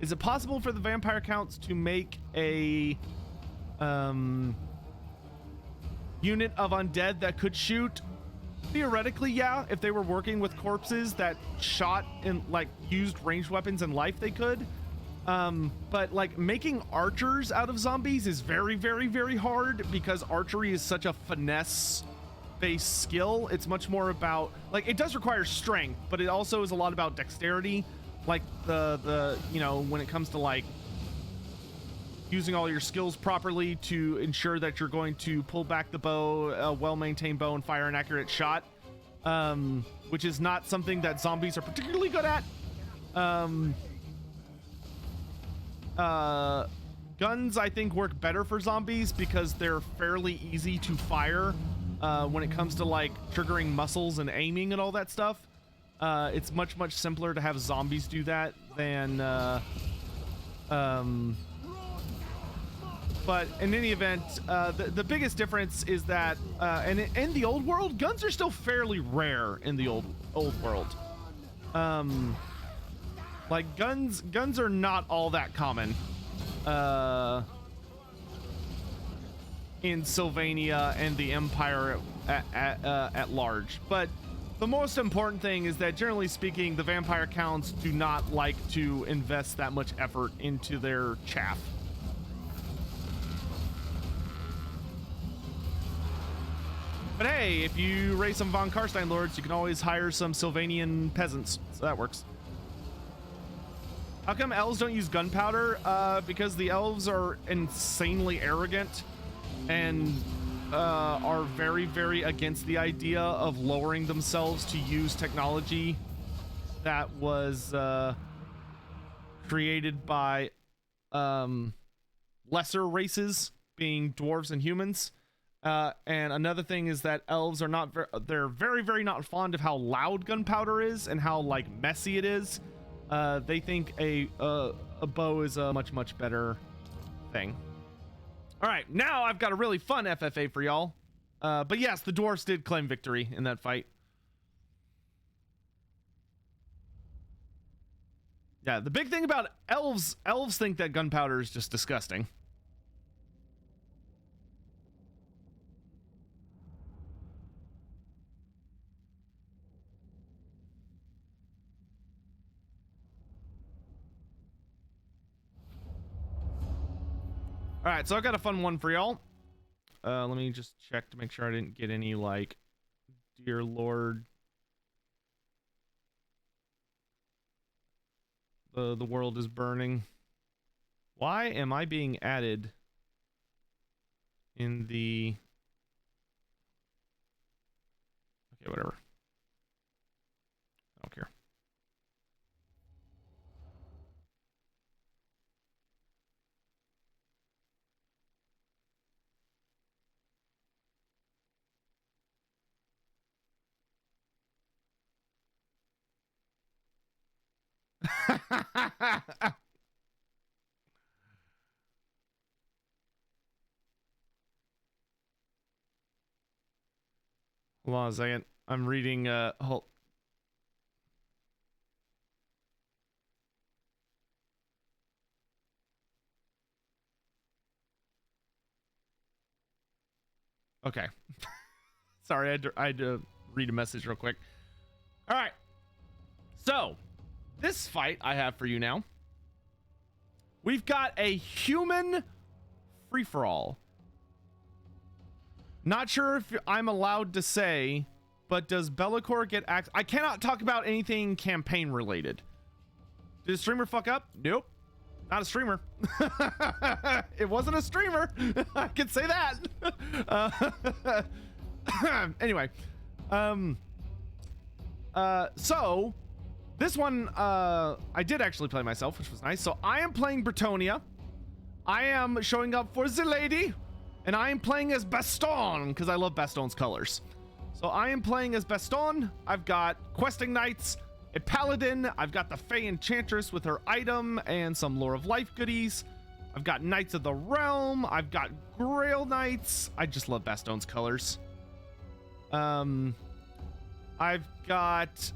is it possible for the vampire counts to make a unit of undead that could shoot? Theoretically, yeah. If they were working with corpses that shot and like used ranged weapons in life, they could. But like making archers out of zombies is very, very, very hard, because archery is such a finesse based skill. It's much more about, like, it does require strength, but it also is a lot about dexterity. Like the you know, when it comes to like using all your skills properly to ensure that you're going to pull back the bow, a well-maintained bow, and fire an accurate shot, which is not something that zombies are particularly good at. Guns, I think, work better for zombies because they're fairly easy to fire when it comes to like triggering muscles and aiming and all that stuff. It's much simpler to have zombies do that than but in any event, the biggest difference is that and in the old world, guns are still fairly rare in the old world. Like guns are not all that common in Sylvania and the Empire at large. But the most important thing is that, generally speaking, the vampire counts do not like to invest that much effort into their chaff. But hey, if you raise some von Carstein lords, you can always hire some Sylvanian peasants, so that works. How come elves don't use gunpowder? Because the elves are insanely arrogant and are very, very against the idea of lowering themselves to use technology that was created by lesser races, being dwarves and humans. And another thing is that elves are not they're very, very not fond of how loud gunpowder is and how like messy it is. They think a bow is a much better thing. All right, now I've got a really fun FFA for y'all. But yes, the dwarfs did claim victory in that fight. Yeah, the big thing about elves think that gunpowder is just disgusting. All right, so I've got a fun one for y'all. Let me just check to make sure I didn't get any, like, dear Lord. The world is burning. Why am I being added in the... Okay, whatever. I don't care. Hold on a second. I'm reading okay. Sorry, I had to read a message real quick. All right. So, this fight I have for you now. We've got a human free-for-all. Not sure if I'm allowed to say, but does Bellicor get access? I cannot talk about anything campaign related. Did a streamer fuck up? Nope. Not a streamer. It wasn't a streamer. I can say that. Anyway. So this one, I did actually play myself, which was nice. So I am playing Bretonnia. I am showing up for the lady, and I am playing as Baston because I love Baston's colors. So I am playing as Baston. I've got questing knights, a paladin. I've got the Fey Enchantress with her item and some Lore of Life goodies. I've got Knights of the Realm. I've got Grail Knights. I just love Baston's colors. I've got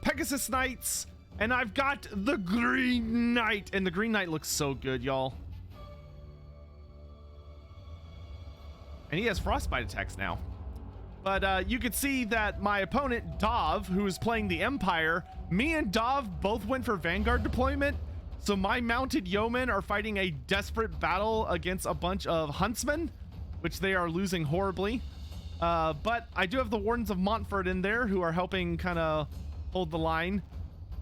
Pegasus Knights, and I've got the Green Knight, and the Green Knight looks so good, y'all. And he has frostbite attacks now. But you could see that my opponent, Dov, who is playing the Empire, me and Dov both went for Vanguard deployment. So my mounted yeomen are fighting a desperate battle against a bunch of huntsmen, which they are losing horribly. But I do have the Wardens of Montfort in there who are helping kind of hold the line.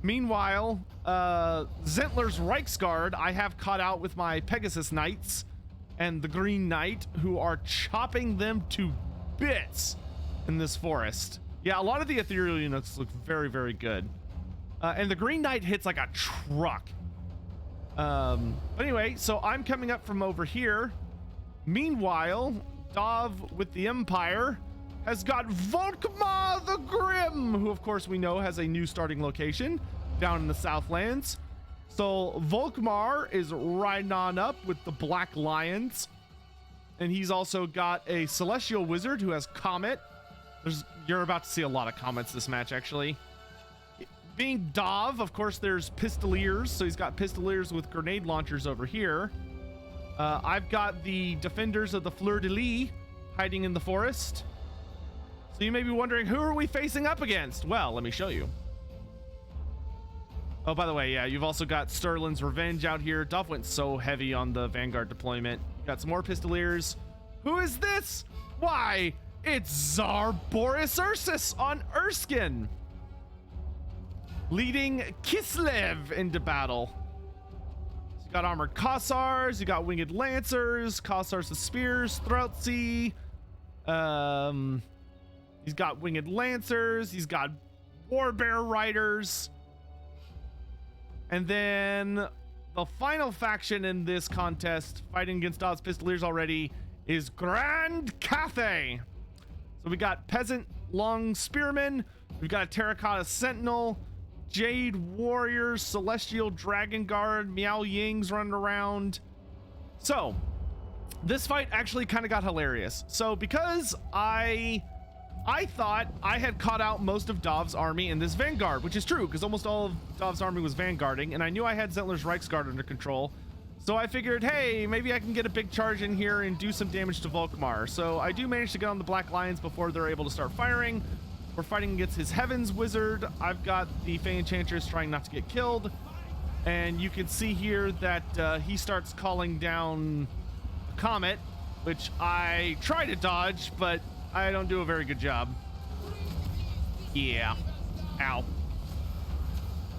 Meanwhile, Zentler's Reichsguard I have caught out with my Pegasus Knights and the Green Knight, who are chopping them to bits in this forest. Yeah, a lot of the ethereal units look very, very good. And the Green Knight hits like a truck. But anyway, so I'm coming up from over here. Meanwhile, Dov with the Empire has got Volkmar the Grim, who of course we know has a new starting location down in the Southlands. So Volkmar is riding on up with the Black Lions. And he's also got a Celestial Wizard who has Comet. You're about to see a lot of Comets this match, actually. Being Dov, of course, there's Pistoliers. So he's got Pistoliers with grenade launchers over here. I've got the Defenders of the Fleur-de-Lis hiding in the forest. So you may be wondering, who are we facing up against? Well, let me show you. Oh, by the way, yeah, you've also got Sterlin's Revenge out here. Duff went so heavy on the Vanguard deployment. Got some more Pistoliers. Who is this? Why, it's Tsar Boris Ursus on Erskine, leading Kislev into battle. So you got Armored Kossars, you got Winged Lancers, Kossars with Spears, Throatsy. He's got Winged Lancers, he's got Warbear Riders. And then the final faction in this contest, fighting against Dod's Pistoliers already, is Grand Cathay. So we got Peasant Long Spearmen, we've got a Terracotta Sentinel, Jade Warriors, Celestial Dragon Guard, Meow Yings running around. So this fight actually kind of got hilarious. So because I thought I had caught out most of Dov's army in this Vanguard, which is true because almost all of Dov's army was Vanguarding, and I knew I had Zentler's Reichsguard under control. So I figured, hey, maybe I can get a big charge in here and do some damage to Volkmar. So I do manage to get on the Black Lions before they're able to start firing. We're fighting against his Heavens Wizard. I've got the Fey Enchantress trying not to get killed. And you can see here that he starts calling down a Comet, which I try to dodge, but I don't do a very good job. Yeah. Ow.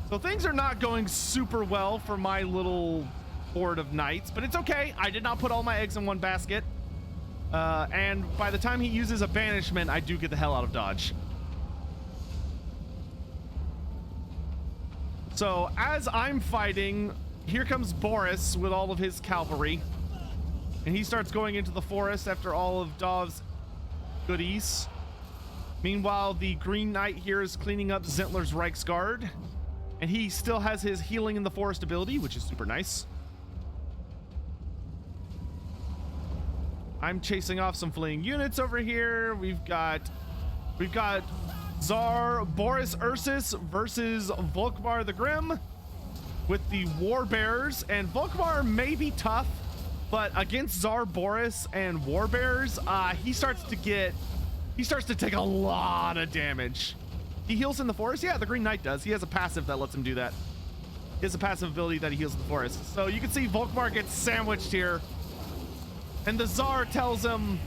So things are not going super well for my little horde of knights, but it's okay. I did not put all my eggs in one basket. And by the time he uses a banishment, I do get the hell out of dodge. So as I'm fighting, here comes Boris with all of his cavalry. And he starts going into the forest after all of Dov's goodies. Meanwhile, the Green Knight here is cleaning up Zentler's Reichsguard. And he still has his healing in the forest ability, which is super nice. I'm chasing off some fleeing units over here. We've got Tsar Boris Ursus versus Volkmar the Grim with the Warbears. And Volkmar may be tough, but against Tsar Boris and Warbears, he starts to take a lot of damage. He heals in the forest? Yeah, the Green Knight does. He has a passive that lets him do that. He has a passive ability that he heals in the forest. So you can see Volkmar gets sandwiched here. And the Tsar tells him...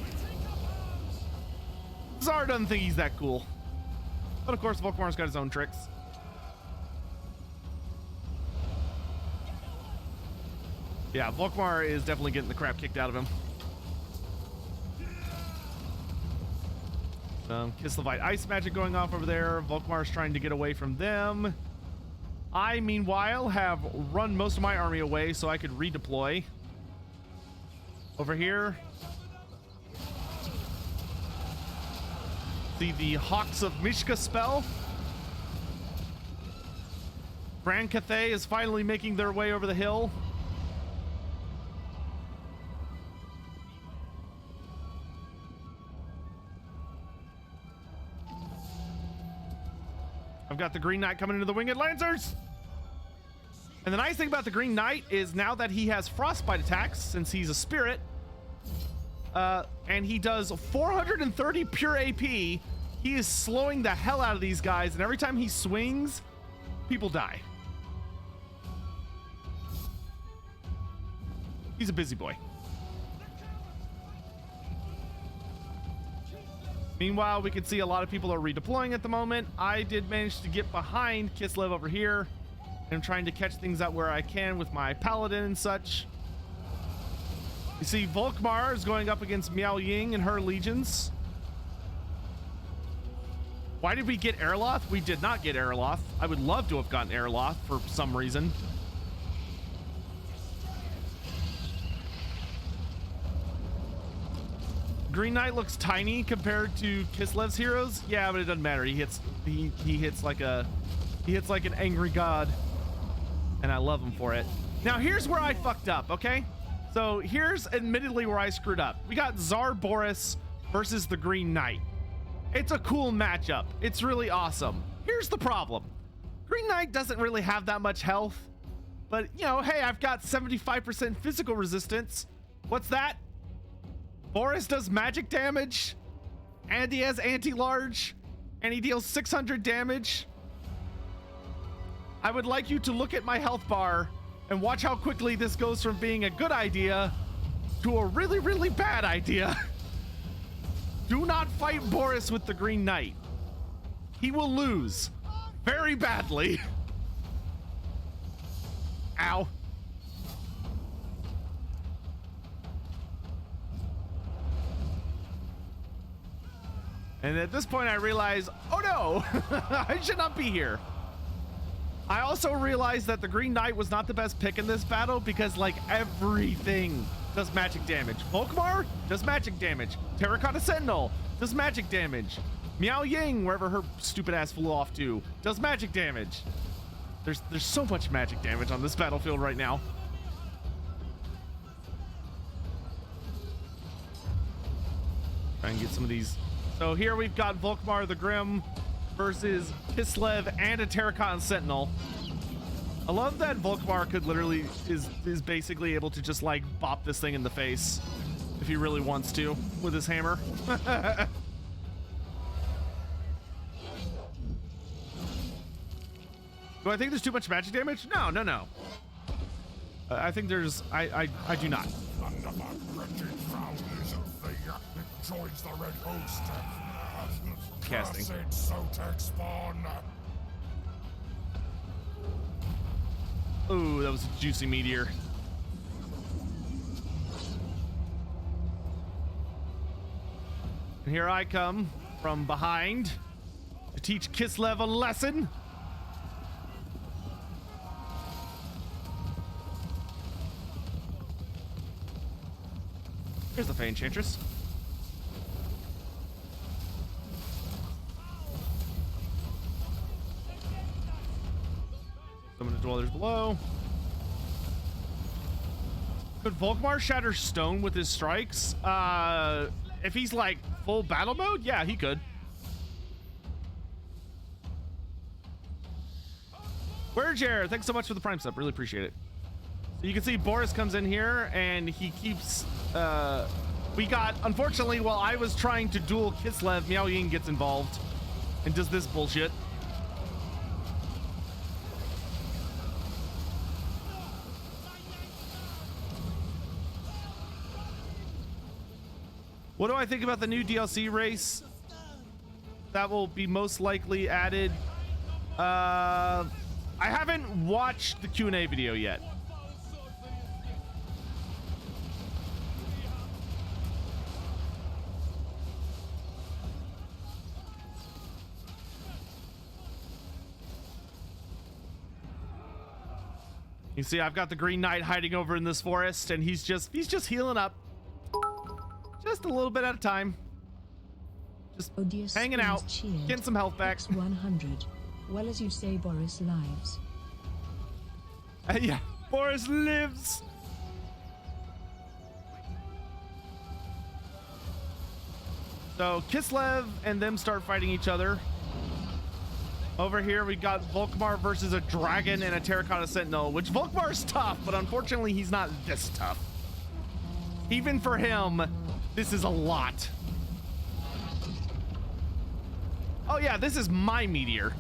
Tsar doesn't think he's that cool. But of course, Volkmar's got his own tricks. Yeah, Volkmar is definitely getting the crap kicked out of him. Kislevite ice magic going off over there. Volkmar's trying to get away from them. I, meanwhile, have run most of my army away so I could redeploy. Over here. See the Hawks of Mishka spell. Grand Cathay is finally making their way over the hill. I've got the Green Knight coming into the Winged Lancers. And the nice thing about the Green Knight is now that he has frostbite attacks, since he's a spirit, and he does 430 pure AP, he is slowing the hell out of these guys, and every time he swings, people die. He's a busy boy. Meanwhile, we can see a lot of people are redeploying at the moment. I did manage to get behind Kislev over here. I'm trying to catch things out where I can with my paladin and such. You see Volkmar is going up against Miao Ying and her legions. Why did we get Erloth? We did not get Erloth. I would love to have gotten Erloth for some reason. Green Knight looks tiny compared to Kislev's heroes. Yeah, but it doesn't matter. He hits like an angry god, and I love him for it. Now here's where I fucked up. Okay, so here's admittedly where I screwed up. We got Tsar Boris versus the Green Knight. It's a cool matchup. It's really awesome. Here's the problem. Green Knight doesn't really have that much health, but you know, hey, I've got 75% physical resistance. What's that? Boris does magic damage, and he has anti-large, and he deals 600 damage. I would like you to look at my health bar and watch how quickly this goes from being a good idea to a really, really bad idea. Do not fight Boris with the Green Knight. He will lose very badly. Ow. And at this point I realize, oh no, I should not be here. I also realized that the Green Knight was not the best pick in this battle because like everything does magic damage. Volkmar does magic damage. Terracotta Sentinel does magic damage. Miao Ying, wherever her stupid ass flew off to, does magic damage. There's so much magic damage on this battlefield right now. Try and get some of these. So here we've got Volkmar the Grim versus Kislev and a Terracotta Sentinel. I love that Volkmar could literally is basically able to just like bop this thing in the face if he really wants to with his hammer. Do I think there's too much magic damage? No. I think there's I do not. Joins the red host. Casting. Sotek spawn. Ooh, that was a juicy meteor. And here I come from behind to teach Kislev a lesson. Here's the Fey Enchantress. Summon the dwellers below. Could Volkmar shatter stone with his strikes? If he's like full battle mode, yeah, he could. Werger, thanks so much for the Prime sub. Really appreciate it. So you can see Boris comes in here and he keeps. We got, unfortunately, while I was trying to duel Kislev, Miao Ying gets involved and does this bullshit. What do I think about the new DLC race that will be most likely added? I haven't watched the Q&A video yet. You see, I've got the Green Knight hiding over in this forest, and he's just healing up. Just a little bit at a time. Just Odious hanging out, cheered. getting some health back. X100. Well, as you say, Boris lives. Yeah, Boris lives. So Kislev and them start fighting each other. Over here, we got Volkmar versus a dragon and a terracotta sentinel, which Volkmar's tough, but unfortunately, he's not this tough. Even for him, this is a lot. Oh yeah, this is my meteor.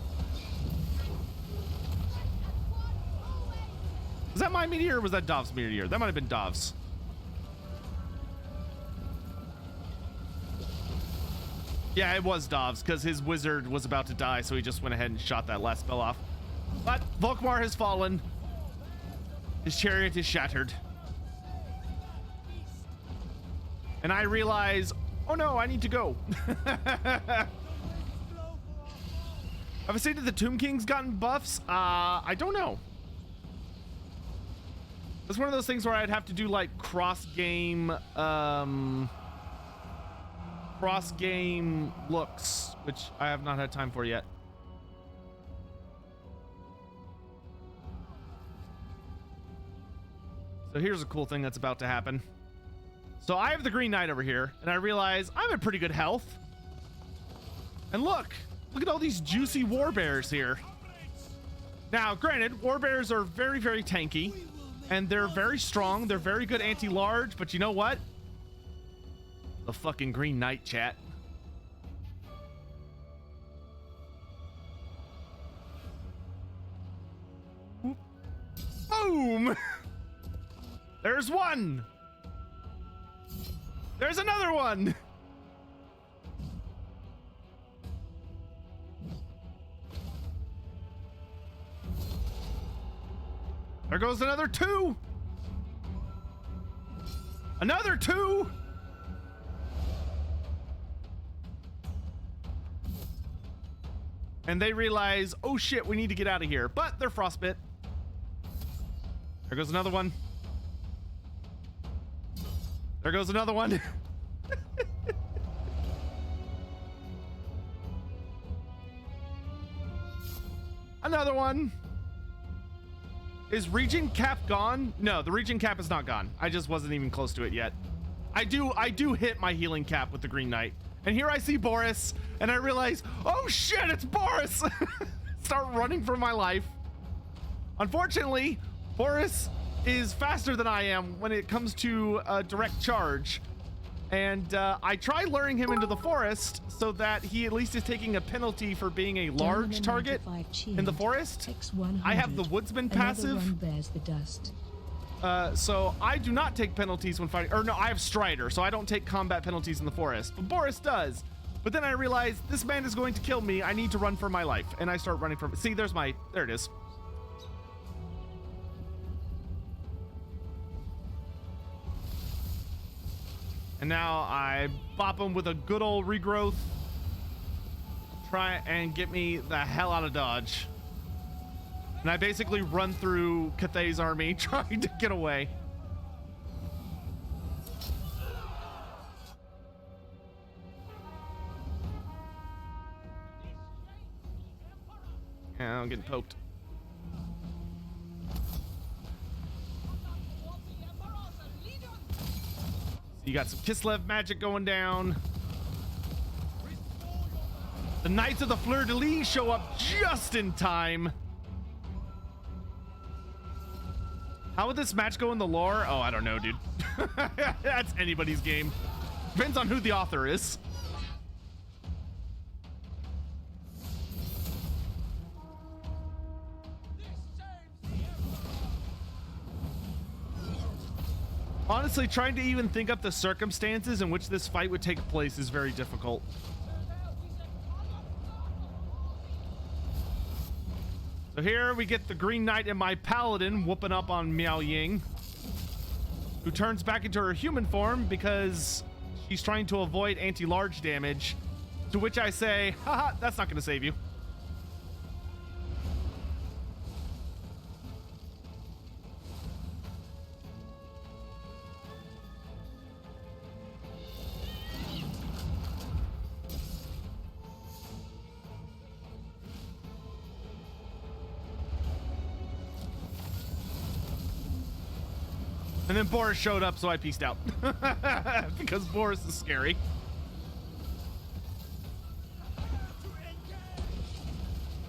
Was that my meteor or was that Dov's meteor? That might have been Dov's. Yeah, it was Dov's because his wizard was about to die, so he just went ahead and shot that last spell off. But Volkmar has fallen. His chariot is shattered. And I realize, oh no, I need to go. Have I seen that the Tomb King's gotten buffs? I don't know. It's one of those things where I'd have to do like cross-game looks, which I have not had time for yet. So here's a cool thing that's about to happen. So I have the Green Knight over here, and I realize I'm at pretty good health. And look at all these juicy warbears here. Now, granted, warbears are very, very tanky, and they're very strong. They're very good anti-large, but you know what? The fucking Green Knight, chat. Boom! There's one! There's another one! There goes another two! Another two! And they realize, oh shit, we need to get out of here. But they're frostbit. There goes another one. There goes another one. Another one. Is Regen Cap gone? No, the Regen Cap is not gone. I just wasn't even close to it yet. I do hit my healing cap with the Green Knight. And here I see Boris, and I realize, oh shit, it's Boris! Start running for my life. Unfortunately, Boris is faster than I am when it comes to direct charge. And I try luring him into the forest so that he at least is taking a penalty for being a large target in the forest. I have the Woodsman passive. One bears the dust. So I do not take penalties when fighting, or no, I have Strider, so I don't take combat penalties in the forest, but Boris does. But then I realize this man is going to kill me. I need to run for my life, and I start running from. See, there it is. And now I bop him with a good old regrowth. Try and get me the hell out of Dodge. And I basically run through Cathay's army trying to get away. Yeah, I'm getting poked. So you got some Kislev magic going down. The Knights of the Fleur-de-Lis show up just in time. How would this match go in the lore? Oh, I don't know, dude. That's anybody's game. Depends on who the author is. Honestly, trying to even think up the circumstances in which this fight would take place is very difficult. So here we get the Green Knight and my Paladin whooping up on Miao Ying, who turns back into her human form because she's trying to avoid anti-large damage, to which I say, haha, that's not going to save you. And then Boris showed up, so I peaced out. Because Boris is scary.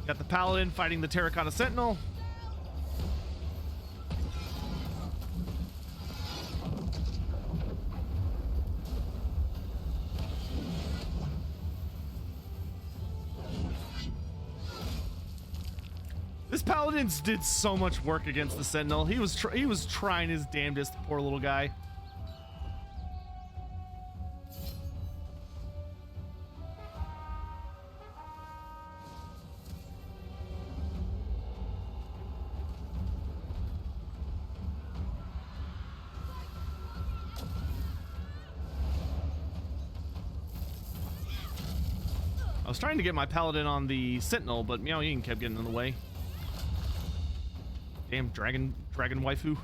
Got the Paladin fighting the Terracotta Sentinel. This Paladins did so much work against the Sentinel. He was trying his damnedest, poor little guy. I was trying to get my Paladin on the Sentinel, but Meow Ying kept getting in the way. Damn dragon waifu.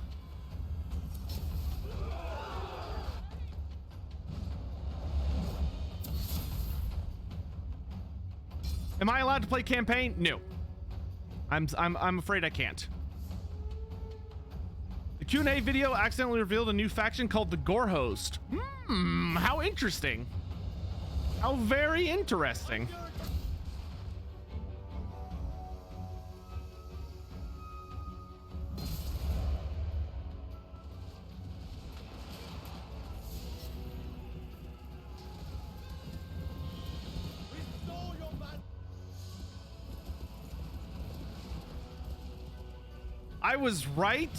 Am I allowed to play campaign? No. I'm afraid I can't. The Q&A video accidentally revealed a new faction called the Gore Host. How interesting. How very interesting. I was right.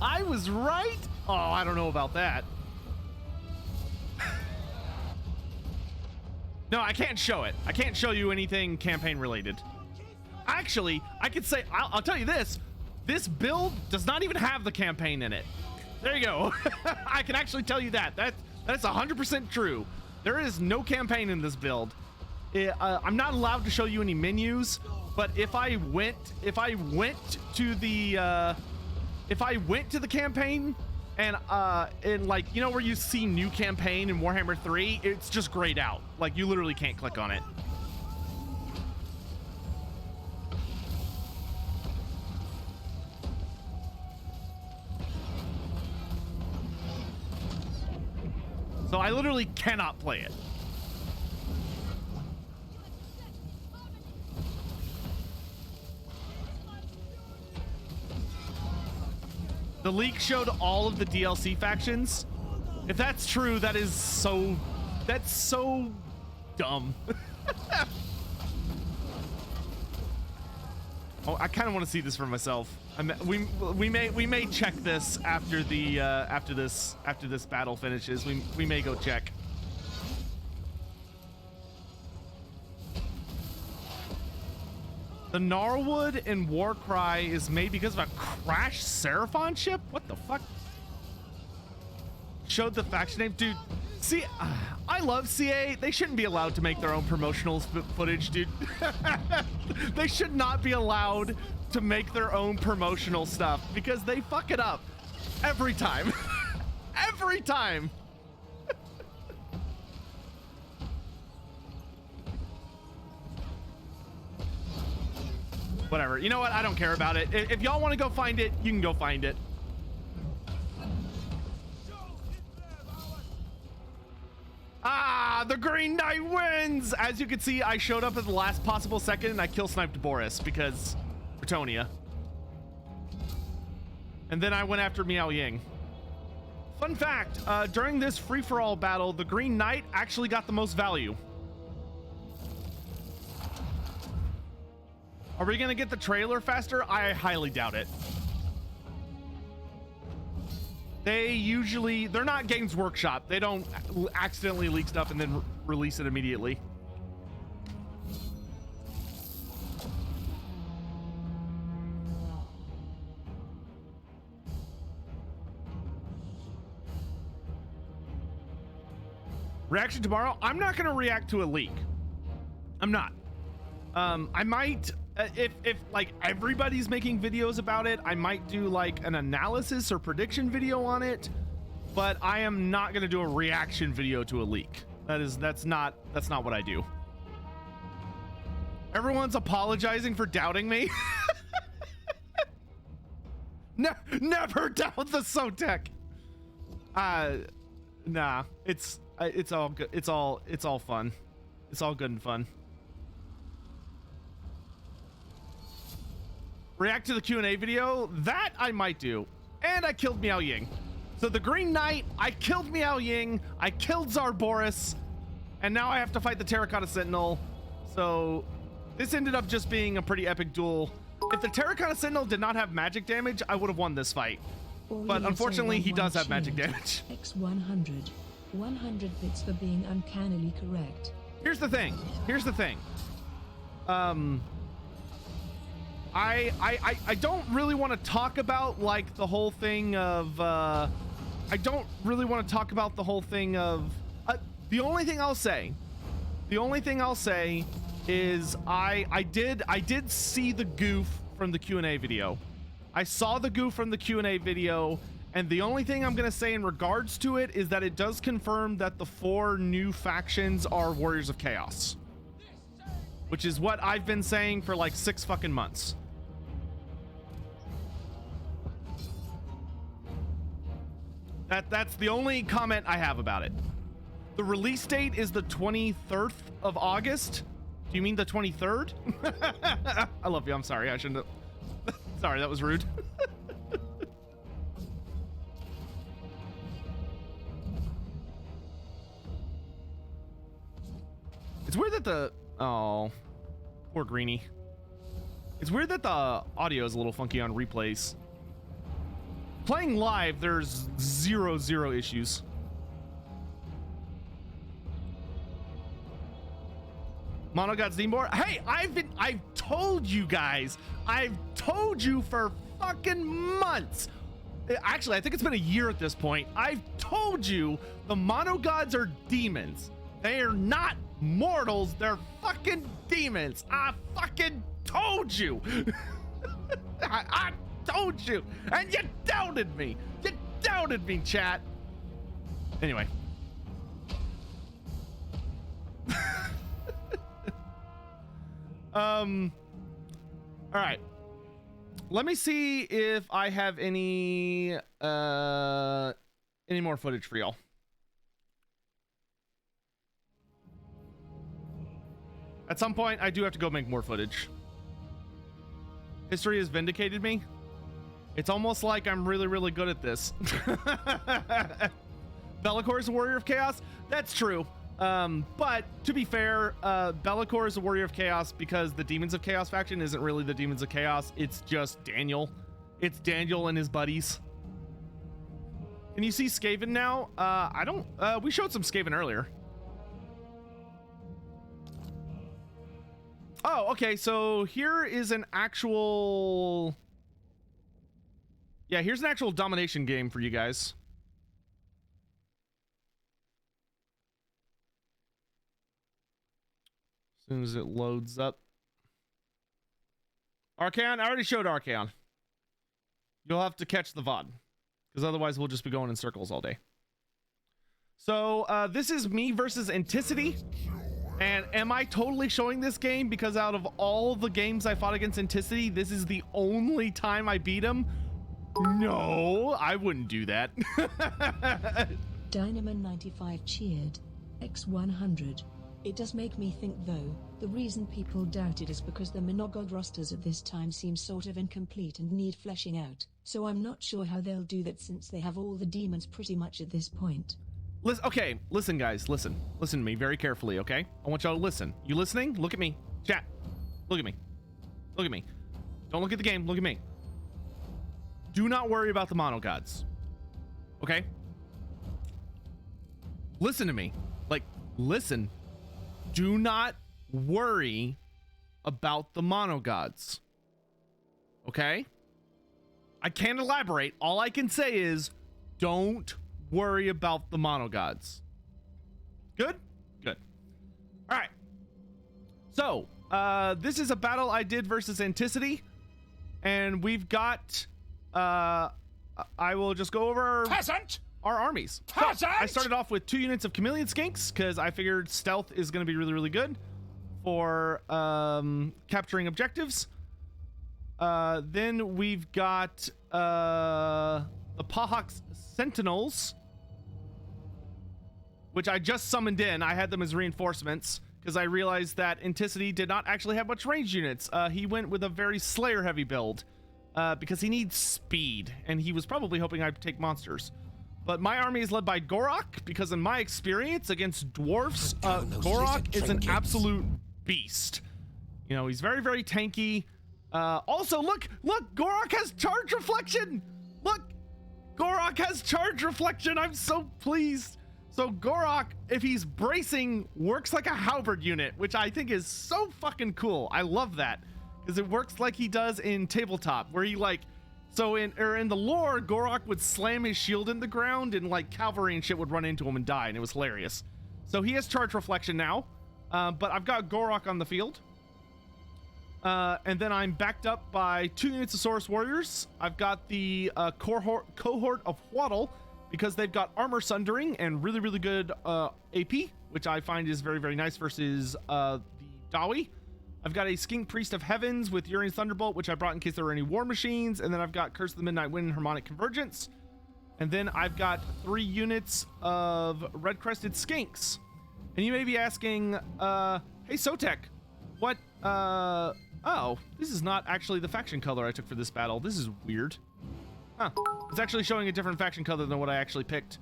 I was right. Oh, I don't know about that. No, I can't show it. I can't show you anything campaign related. Actually, I could say, I'll tell you this. This build does not even have the campaign in it. There you go. I can actually tell you that. That's 100% true. There is no campaign in this build. I'm not allowed to show you any menus, but if I went to the campaign and like, you know, where you see new campaign in Warhammer 3, it's just grayed out. Like, you literally can't click on it. So I literally cannot play it. The leak showed all of the DLC factions. If that's true, that's so dumb. Oh, I kind of want to see this for myself. We may check this after the after this battle finishes. We may go check. The Gnarlwood in Warcry is made because of a crashed Seraphon ship? What the fuck? Showed the faction name? Dude, see, I love CA. They shouldn't be allowed to make their own promotional footage, dude. They should not be allowed to make their own promotional stuff because they fuck it up every time. Every time. Whatever. You know what? I don't care about it. If y'all want to go find it, you can go find it. Ah, the Green Knight wins! As you can see, I showed up at the last possible second and I kill sniped Boris because Bretonnia. And then I went after Meow Ying. Fun fact, during this free-for-all battle, the Green Knight actually got the most value. Are we gonna get the trailer faster? I highly doubt it. They're not Games Workshop. They don't accidentally leak stuff and then release it immediately. Reaction tomorrow? I'm not gonna react to a leak. I'm not. I might, if like everybody's making videos about it, I might do like an analysis or prediction video on it, but I am not going to do a reaction video to a leak. That's not what I do. Everyone's apologizing for doubting me. Never doubt the Sotek. Nah, it's all good. It's all fun. It's all good and fun. React to the Q&A video? That I might do. And I killed Miao Ying. So the Green Knight, I killed Miao Ying, I killed Zarboris, and now I have to fight the Terracotta Sentinel. So this ended up just being a pretty epic duel. If the Terracotta Sentinel did not have magic damage, I would have won this fight. But unfortunately, he does have magic damage. X100. 100 bits for being uncannily correct. Here's the thing. I don't really want to talk about like the whole thing of the only thing I'll say is I did see the goof from the Q&A video. I saw the goof from the Q&A video, and the only thing I'm gonna say in regards to it is that it does confirm that the 4 new factions are Warriors of Chaos, which is what I've been saying for like 6 fucking months. That's the only comment I have about it. The release date is the 23rd of August. Do you mean the 23rd? I love you. I'm sorry. I shouldn't have. Sorry, that was rude. It's weird that the... Oh, poor Greenie. It's weird that the audio is a little funky on replays. Playing live, there's zero issues. Monogod's Deembor. Hey, I've told you guys. I've told you for fucking months. Actually, I think it's been a year at this point. I've told you the Monogods are demons. They are not mortals. They're fucking demons. I fucking told you. I told you, and you doubted me. You doubted me, chat. Anyway. All right. Let me see if I have any more footage for y'all. At some point, I do have to go make more footage. History has vindicated me. It's almost like I'm really good at this. Be'lakor is a warrior of chaos. That's true. But to be fair, Be'lakor is a warrior of chaos because the Demons of Chaos faction isn't really the Demons of Chaos. It's just Daniel. It's Daniel and his buddies. Can you see Skaven now? I don't. We showed some Skaven earlier. Oh, okay. So here is an actual. Yeah, here's an actual domination game for you guys. As soon as it loads up. Archaon, I already showed Archaon. You'll have to catch the VOD, because otherwise we'll just be going in circles all day. So this is me versus Enticity. And am I totally showing this game because out of all the games I fought against Enticity, this is the only time I beat him? No, I wouldn't do that. Dynamon95 cheered. X100. It does make me think though, the reason people doubt it is because the Monogod rosters at this time seem sort of incomplete and need fleshing out, so I'm not sure how they'll do that since they have all the demons pretty much at this point. Okay, listen guys, listen to me very carefully, okay? I want y'all to listen. You listening? Look at me. Chat. Look at me. Look at me. Don't look at the game, look at me. Do not worry about the Monogods. Okay? Listen to me. Like, listen. Do not worry about the Monogods. Okay? I can't elaborate. All I can say is don't worry about the Monogods. Good? Good. All right. So, this is a battle I did versus Enticity, and we've got I will just go over our armies. So, I started off with 2 units of Chameleon Skinks because I figured stealth is going to be really good for capturing objectives. Then we've got the Pahawk's Sentinels, which I just summoned in. I had them as reinforcements because I realized that Enticity did not actually have much range units. He went with a very Slayer heavy build because he needs speed, and he was probably hoping I'd take monsters. But my army is led by Gorak because in my experience against dwarfs, Gorak is an absolute beast. You know, he's very, very tanky. Also, look, Gorak has charge reflection. Look, Gorak has charge reflection. I'm so pleased. So Gorak, if he's bracing, works like a halberd unit, which I think is so fucking cool. I love that because it works like he does in tabletop, where he like, so in the lore, Gorak would slam his shield in the ground and like cavalry and shit would run into him and die, and it was hilarious. So he has charge reflection now, but I've got Gorak on the field. And then I'm backed up by 2 units of Saurus Warriors. I've got the cohort of Waddle because they've got armor sundering and really, really good AP, which I find is very, very nice versus the Dawi. I've got a Skink Priest of Heavens with Urian's Thunderbolt, which I brought in case there were any war machines. And then I've got Curse of the Midnight Wind and Harmonic Convergence. And then I've got 3 units of Red-Crested Skinks. And you may be asking, hey, Sotek, what, oh, this is not actually the faction color I took for this battle. This is weird. Huh. It's actually showing a different faction color than what I actually picked.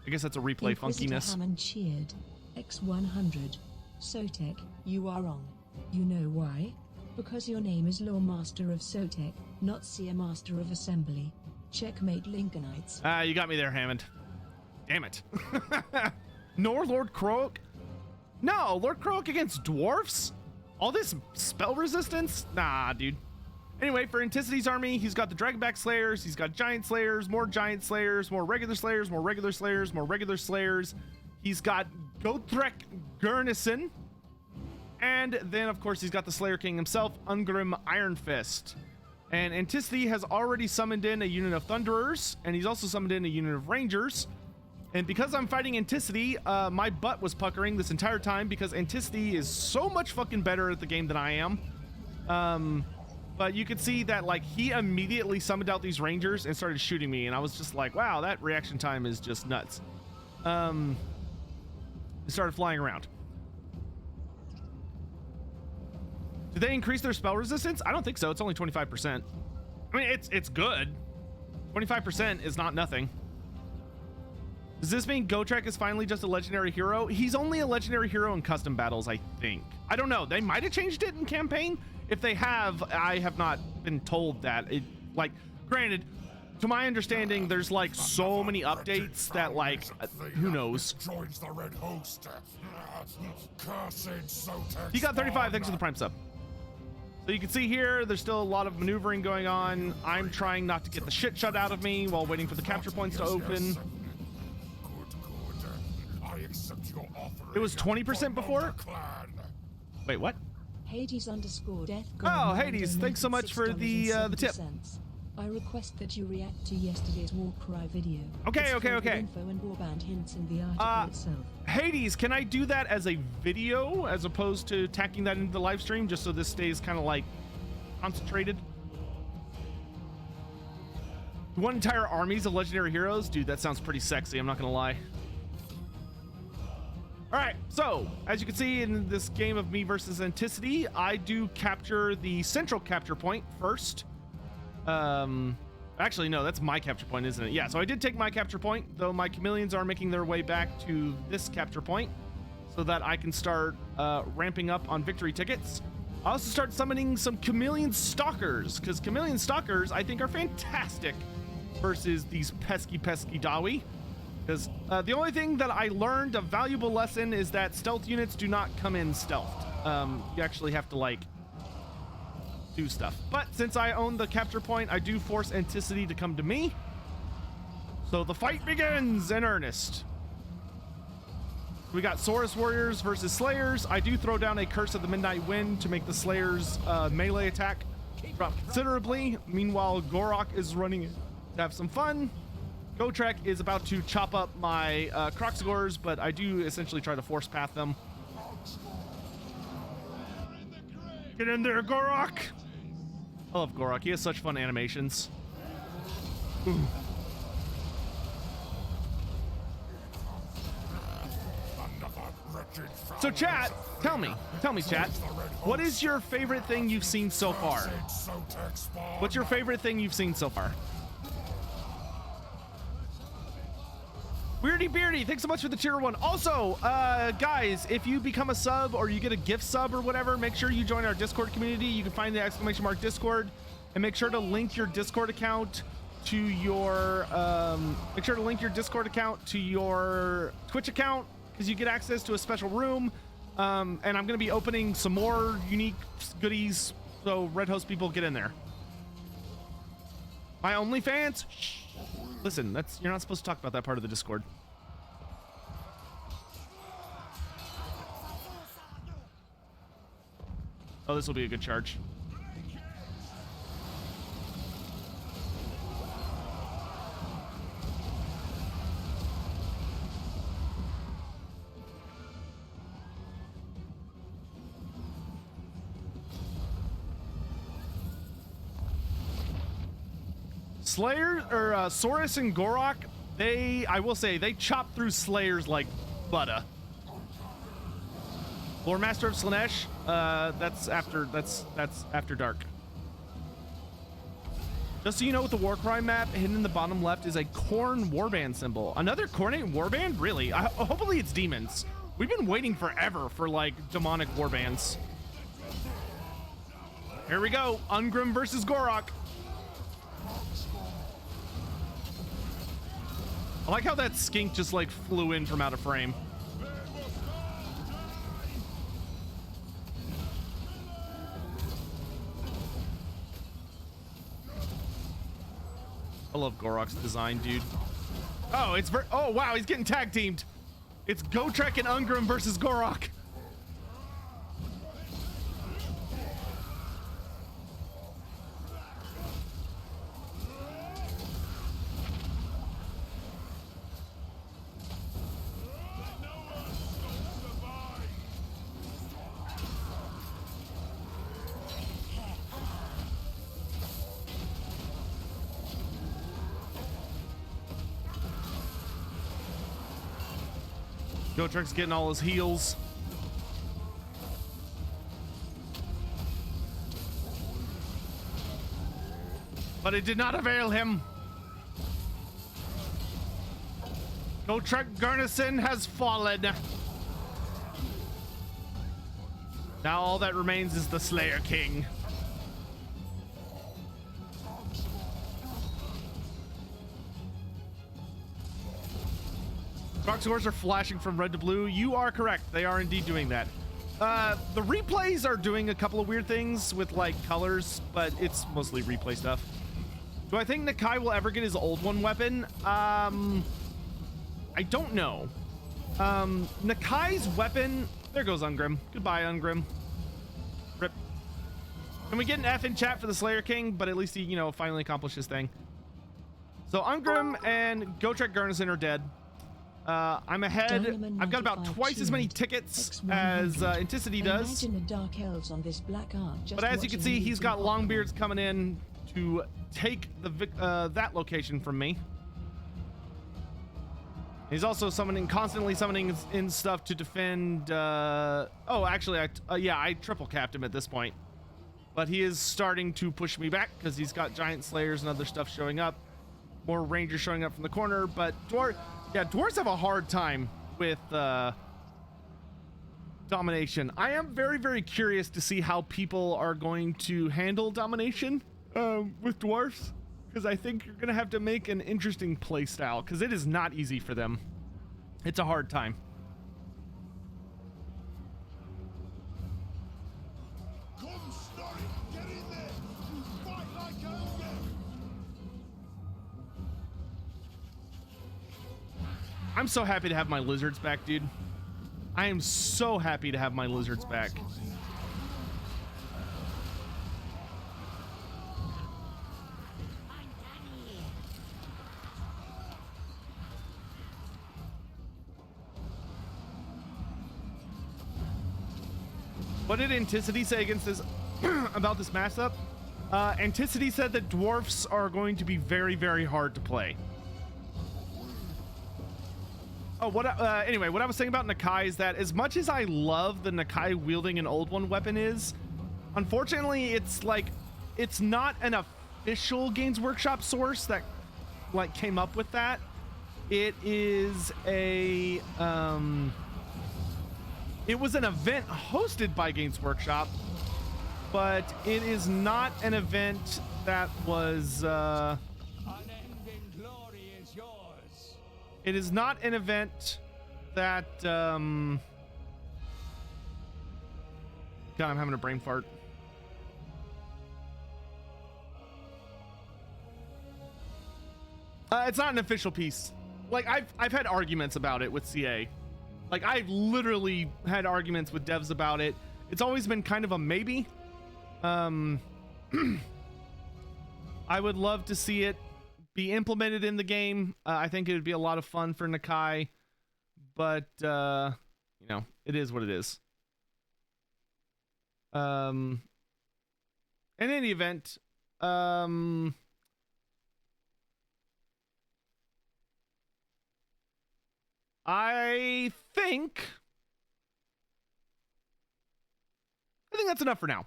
I guess that's a replay funkiness. Hammond cheered. X100. Sotek, you are wrong. You know why? Because your name is Loremaster of Sotek, not Seer Master of Assembly. Checkmate Lincolnites. Ah, you got me there, Hammond. Damn it. Nor Lord Croak? No, Lord Croak against dwarfs? All this spell resistance? Nah, dude. Anyway, for Anticity's army, he's got the Dragonback Slayers, he's got Giant Slayers, more Giant Slayers, more regular Slayers, more regular Slayers, more regular Slayers. He's got Gothrek Gurnison. And then, of course, he's got the Slayer King himself, Ungrim Iron Fist. And Anticity has already summoned in a unit of Thunderers, and he's also summoned in a unit of Rangers. And because I'm fighting Enticity, my butt was puckering this entire time because Enticity is so much fucking better at the game than I am. But you could see that, like, he immediately summoned out these Rangers and started shooting me, and I was just like, wow, that reaction time is just nuts. It started flying around. Did they increase their spell resistance? I don't think so. It's only 25%. I mean, it's good. 25% is not nothing. Does this mean Gotrek is finally just a legendary hero? He's only a legendary hero in custom battles, I think. I don't know. They might have changed it in campaign. If they have, I have not been told that. It, like, granted, to my understanding, there's like so many updates that, like, who knows? Joins the Red Host. He got 35 thanks to the Prime sub. So you can see here, there's still a lot of maneuvering going on. I'm trying not to get the shit shut out of me while waiting for the capture points to open. It was 20% before? Wait, what? Hades _ death. Oh, Hades, thanks so much for the tip. I request that you react to yesterday's Warcry video. Okay. Info and warband hints in the article itself. Hades, can I do that as a video as opposed to tacking that into the live stream just so this stays kind of like concentrated? One entire armies of legendary heroes? Dude, that sounds pretty sexy, I'm not gonna lie. Alright, so, as you can see in this game of me versus Anticity, I do capture the central capture point first. Actually, no, that's my capture point, isn't it? Yeah, so I did take my capture point, though my chameleons are making their way back to this capture point so that I can start ramping up on victory tickets. I also start summoning some chameleon stalkers, because chameleon stalkers, I think, are fantastic versus these pesky Dawi. Because the only thing that I learned, a valuable lesson, is that stealth units do not come in stealthed. You actually have to, like, do stuff. But since I own the capture point, I do force Anticity to come to me. So the fight begins in earnest. We got Saurus Warriors versus Slayers. I do throw down a Curse of the Midnight Wind to make the Slayers' melee attack drop considerably. Meanwhile, Gorak is running to have some fun. Gotrek is about to chop up my Kroxigors, but I do essentially try to force path them. Get in there, Gorak! I love Gorak. He has such fun animations. So chat, tell me, chat, what is your favorite thing you've seen so far? What's your favorite thing you've seen so far? Weirdy Beardy, thanks so much for the tier 1. Also, guys, if you become a sub or you get a gift sub or whatever, make sure you join our Discord community. You can find the !_ Discord, and make sure to link your Discord account to your Twitch account, because you get access to a special room. And I'm going to be opening some more unique goodies, so Red Host people get in there. My OnlyFans? Shh. Listen, you're not supposed to talk about that part of the Discord. Oh, this will be a good charge. Slayer or Saurus and Gorok, I will say they chop through Slayers like butter. Loremaster of Slanesh, that's after dark. Just so you know, with the Warcry map, hidden in the bottom left is a Khorne warband symbol. Another Khorne warband? Really? Hopefully it's demons. We've been waiting forever for like demonic warbands. Here we go, Ungrim versus Gorok. I like how that skink just like flew in from out of frame. I love Gorok's design, dude. Oh, oh wow, he's getting tag teamed. It's Gotrek and Ungrim versus Gorok. Gotrek's getting all his heals. But it did not avail him. Gotrek Garnison has fallen. Now all that remains is the Slayer King. Dark scores are flashing from red to blue. You are correct. They are indeed doing that. The replays are doing a couple of weird things with like colors, but it's mostly replay stuff. Do I think Nakai will ever get his old one weapon? I don't know. Nakai's weapon. There goes Ungrim. Goodbye, Ungrim. Rip. Can we get an F in chat for the Slayer King? But at least he, finally accomplished his thing. So Ungrim and Gotrek Garnison are dead. I'm ahead. I've got about twice as many tickets as Enticity does. But as you can see, he's got Longbeards coming in to take that location from me. He's also constantly summoning in stuff to defend. Oh, actually, I triple capped him at this point. But he is starting to push me back because he's got giant slayers and other stuff showing up. More rangers showing up from the corner, but dwarves have a hard time with domination. I am very, very curious to see how people are going to handle domination with dwarfs, because I think you're gonna have to make an interesting play style, because it is not easy for them. It's a hard time. I'm so happy to have my lizards back, dude. I am so happy to have my lizards back. What did Enticity say against this about this matchup? Anticity said that dwarfs are going to be very, very hard to play. Oh, anyway, what I was saying about Nakai is that as much as I love the Nakai wielding an old one weapon is, unfortunately, it's like, it's not an official Games Workshop source that like came up with that. It is a, it was an event hosted by Games Workshop, but it is not an event that was, it is not an event that, God, I'm having a brain fart. It's not an official piece. Like, I've had arguments about it with CA. Like, I've literally had arguments with devs about it. It's always been kind of a maybe. I would love to see it be implemented in the game. I think it would be a lot of fun for Nakai, but you know, it is what it is. In any event, I think that's enough for now.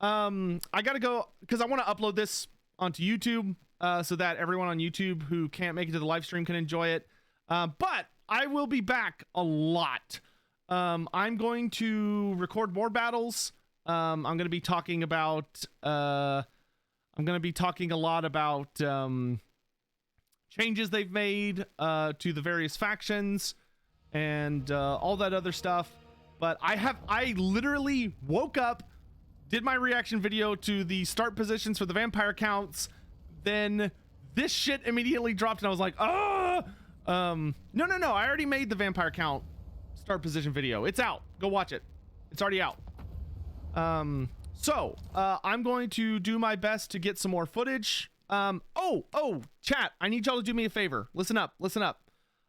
I gotta go because I want to upload this onto YouTube so that everyone on YouTube who can't make it to the live stream can enjoy it. But I will be back a lot. I'm going to record more battles. I'm going to be talking about a lot about changes they've made to the various factions and all that other stuff. But I literally woke up, did my reaction video to the start positions for the vampire counts, then this shit immediately dropped and I was like, no, I already made the vampire count start position video. It's out. Go watch it. It's already out. So I'm going to do my best to get some more footage. Chat, I need y'all to do me a favor. Listen up.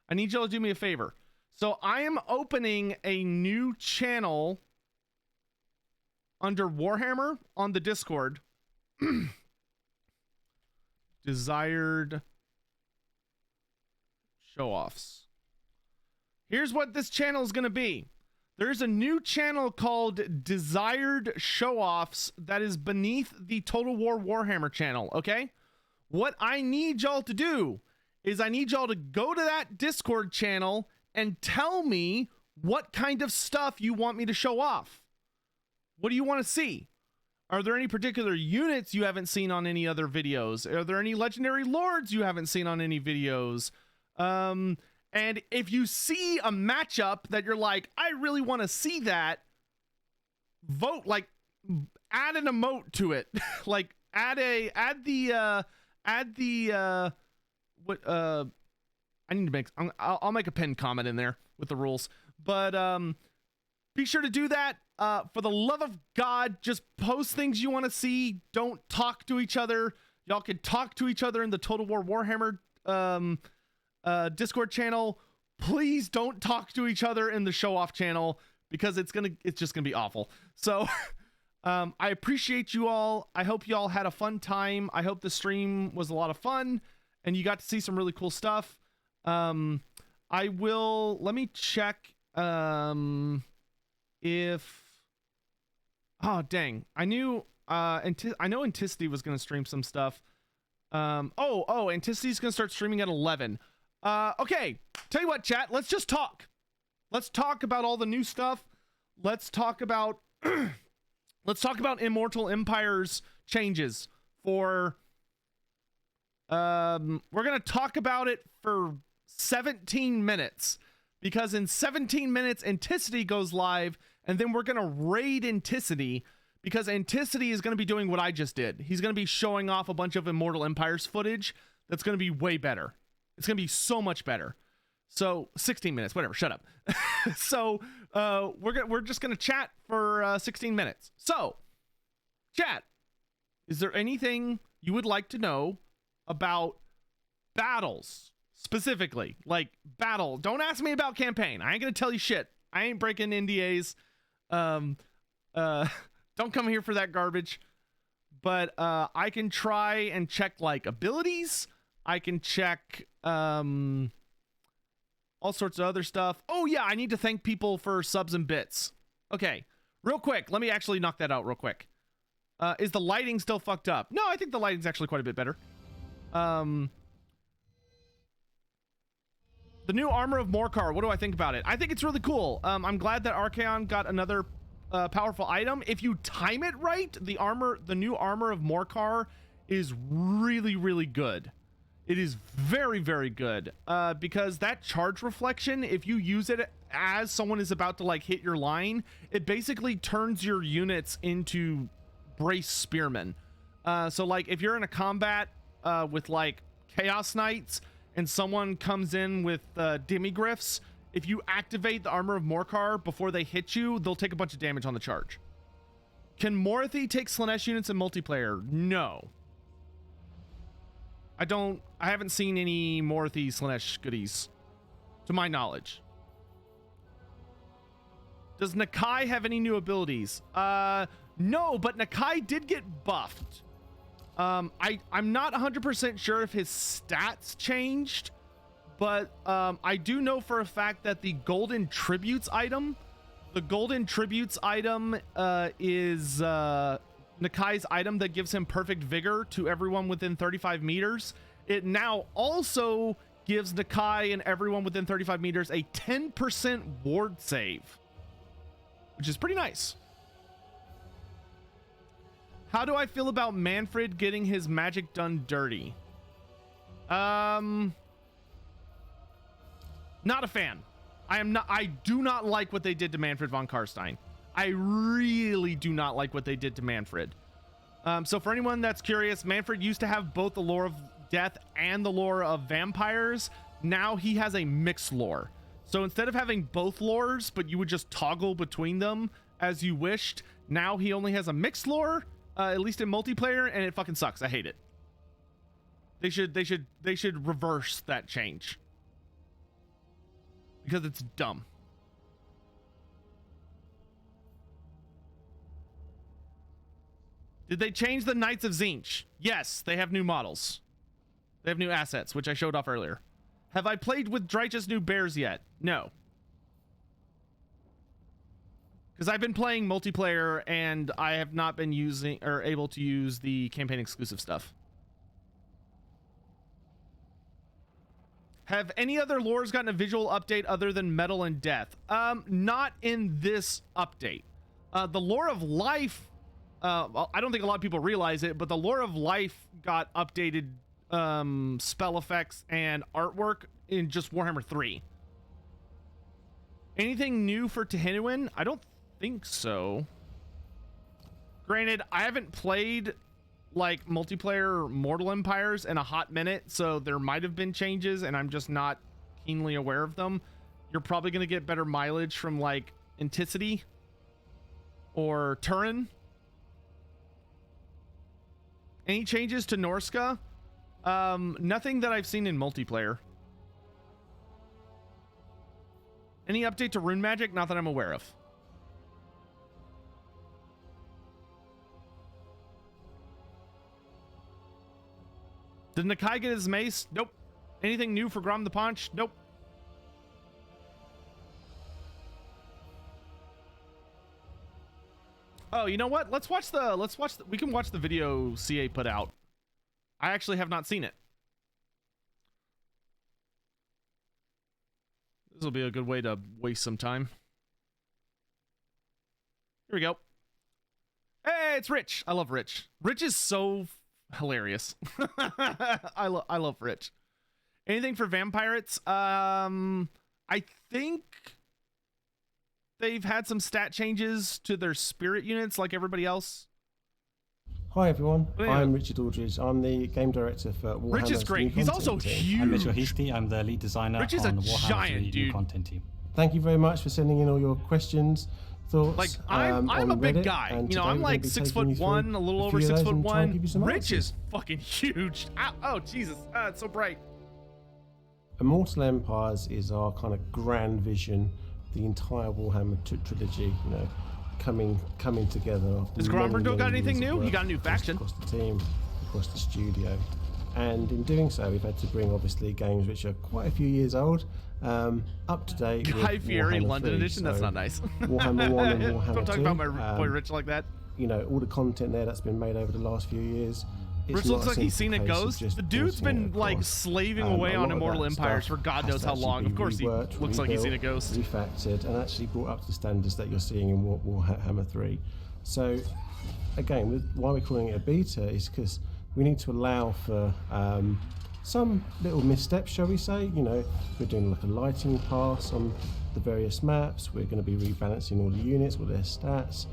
I need y'all to do me a favor. So I am opening a new channel under Warhammer on the Discord. Desired show-offs. Here's what this channel is going to be. There's a new channel called Desired Show-Offs that is beneath the Total War Warhammer channel, okay? What I need y'all to do is I need y'all to go to that Discord channel and tell me what kind of stuff you want me to show off. What do you want to see? Are there any particular units you haven't seen on any other videos? Are there any legendary lords you haven't seen on any videos? And if you see a matchup that you're like, I really want to see that, vote, like, add an emote to it. Like, I'll make a pinned comment in there with the rules, but be sure to do that. For the love of God, just post things you want to see. Don't talk to each other. Y'all can talk to each other in the Total War Warhammer Discord channel. Please don't talk to each other in the show off channel because it's just gonna be awful. So I appreciate you all. I hope you all had a fun time. I hope the stream was a lot of fun and you got to see some really cool stuff. Let me check if, oh dang, I know Enticity was gonna stream some stuff. Anticity's gonna start streaming at 11. Okay, tell you what, chat, let's just talk. Let's talk about all the new stuff. Let's talk about Immortal Empire's changes for we're gonna talk about it for 17 minutes because in 17 minutes Enticity goes live and then we're gonna raid Enticity because Enticity is gonna be doing what I just did. He's gonna be showing off a bunch of Immortal Empire's footage that's gonna be way better. It's gonna be so much better. So 16 minutes, whatever, shut up. So we're just gonna chat for 16 minutes. So chat, is there anything you would like to know about battles specifically? Like battle, don't ask me about campaign. I ain't gonna tell you shit. I ain't breaking NDAs. Don't come here for that garbage. but I can try and check like abilities. I can check all sorts of other stuff. Oh yeah, I need to thank people for subs and bits. Okay, real quick, let me actually knock that out real quick. Is the lighting still fucked up? No, I think the lighting's actually quite a bit better. The new armor of Morcar, what do I think about it? I think it's really cool. I'm glad that Archaon got another powerful item. If you time it right, the new armor of Morcar is really, really good. It is very, very good, because that charge reflection, if you use it as someone is about to like hit your line, it basically turns your units into brace spearmen. So like if you're in a combat with like Chaos Knights and someone comes in with demigryphs, if you activate the armor of Morcar before they hit you, they'll take a bunch of damage on the charge. Can Morathi take Slaanesh units in multiplayer? No. I haven't seen any Morathi Slaanesh goodies, to my knowledge. Does Nakai have any new abilities? No, but Nakai did get buffed. I'm not 100% sure if his stats changed, but I do know for a fact that the Golden Tributes item is Nakai's item that gives him perfect vigor to everyone within 35 meters. It now also gives Nakai and everyone within 35 meters a 10% ward save, which is pretty nice. How do I feel about Manfred getting his magic done dirty? Not a fan. I do not like what they did to Manfred von Carstein. I really do not like what they did to Manfred. So for anyone that's curious, Manfred used to have both the lore of death and the lore of vampires. Now he has a mixed lore. So instead of having both lores, but you would just toggle between them as you wished, now he only has a mixed lore, at least in multiplayer, and it fucking sucks. I hate it. They should reverse that change, because it's dumb. Did they change the Knights of Tzeentch? Yes, they have new models. They have new assets, which I showed off earlier. Have I played with Drycha's new bears yet? No. Because I've been playing multiplayer and I have not been using or able to use the campaign exclusive stuff. Have any other lores gotten a visual update other than Metal and Death? Not in this update. The lore of life, well, I don't think a lot of people realize it, but the lore of life got updated spell effects and artwork in just Warhammer 3. Anything new for Tehinuin? I don't think so. Granted, I haven't played like multiplayer Mortal Empires in a hot minute, so there might have been changes and I'm just not keenly aware of them. You're probably going to get better mileage from like Enticity or Turin. Any changes to Norska? Nothing that I've seen in multiplayer. Any update to Rune Magic? Not that I'm aware of. Did Nakai get his mace? Nope. Anything new for Grom the Paunch? Nope. Oh, you know what? We can watch the video CA put out. I actually have not seen it. This will be a good way to waste some time. Here we go. Hey, it's Rich. I love Rich. Rich is so hilarious. I love Rich. Anything for Vampirates? I think they've had some stat changes to their spirit units like everybody else. Hi everyone, Yeah. I'm Richard Aldridge. I'm the game director for Warhammer's Rich is great. new He's content also team. huge. I'm Mitchell Hasty. I'm the lead designer Rich is a on Warhammer's giant new dude. content team. Thank you very much for sending in all your questions, thoughts. Like I'm a on big Reddit, guy. and You know, today I'm we're like gonna be 6'1", a little taking over you through a few of those and try and give you 6'1". some Rich answers. is fucking huge. Ow, oh Jesus, it's so bright. Immortal Empires is our kind of grand vision, the entire Warhammer trilogy. You know, coming together. Does Gromberdo got anything new? He got a new faction. Across the team, across the studio. And in doing so, we've had to bring, obviously, games which are quite a few years old, up to date. Guy Fieri Warhammer London 3, edition? That's so not nice. Warhammer 1 and Warhammer 2. Don't talk about my boy Rich like that. You know, all the content there that's been made over the last few years. Rich looks like he's seen it Ghost. The dude's been like slaving away on Immortal Empires for God knows how long. Of course he looks like he's seen a Ghost. Refactored and actually brought up to the standards that you're seeing in Warhammer 3. So, again, why we're calling it a beta is because we need to allow for some little missteps, shall we say. You know, we're doing like a lighting pass on the various maps. We're going to be rebalancing all the units with their stats.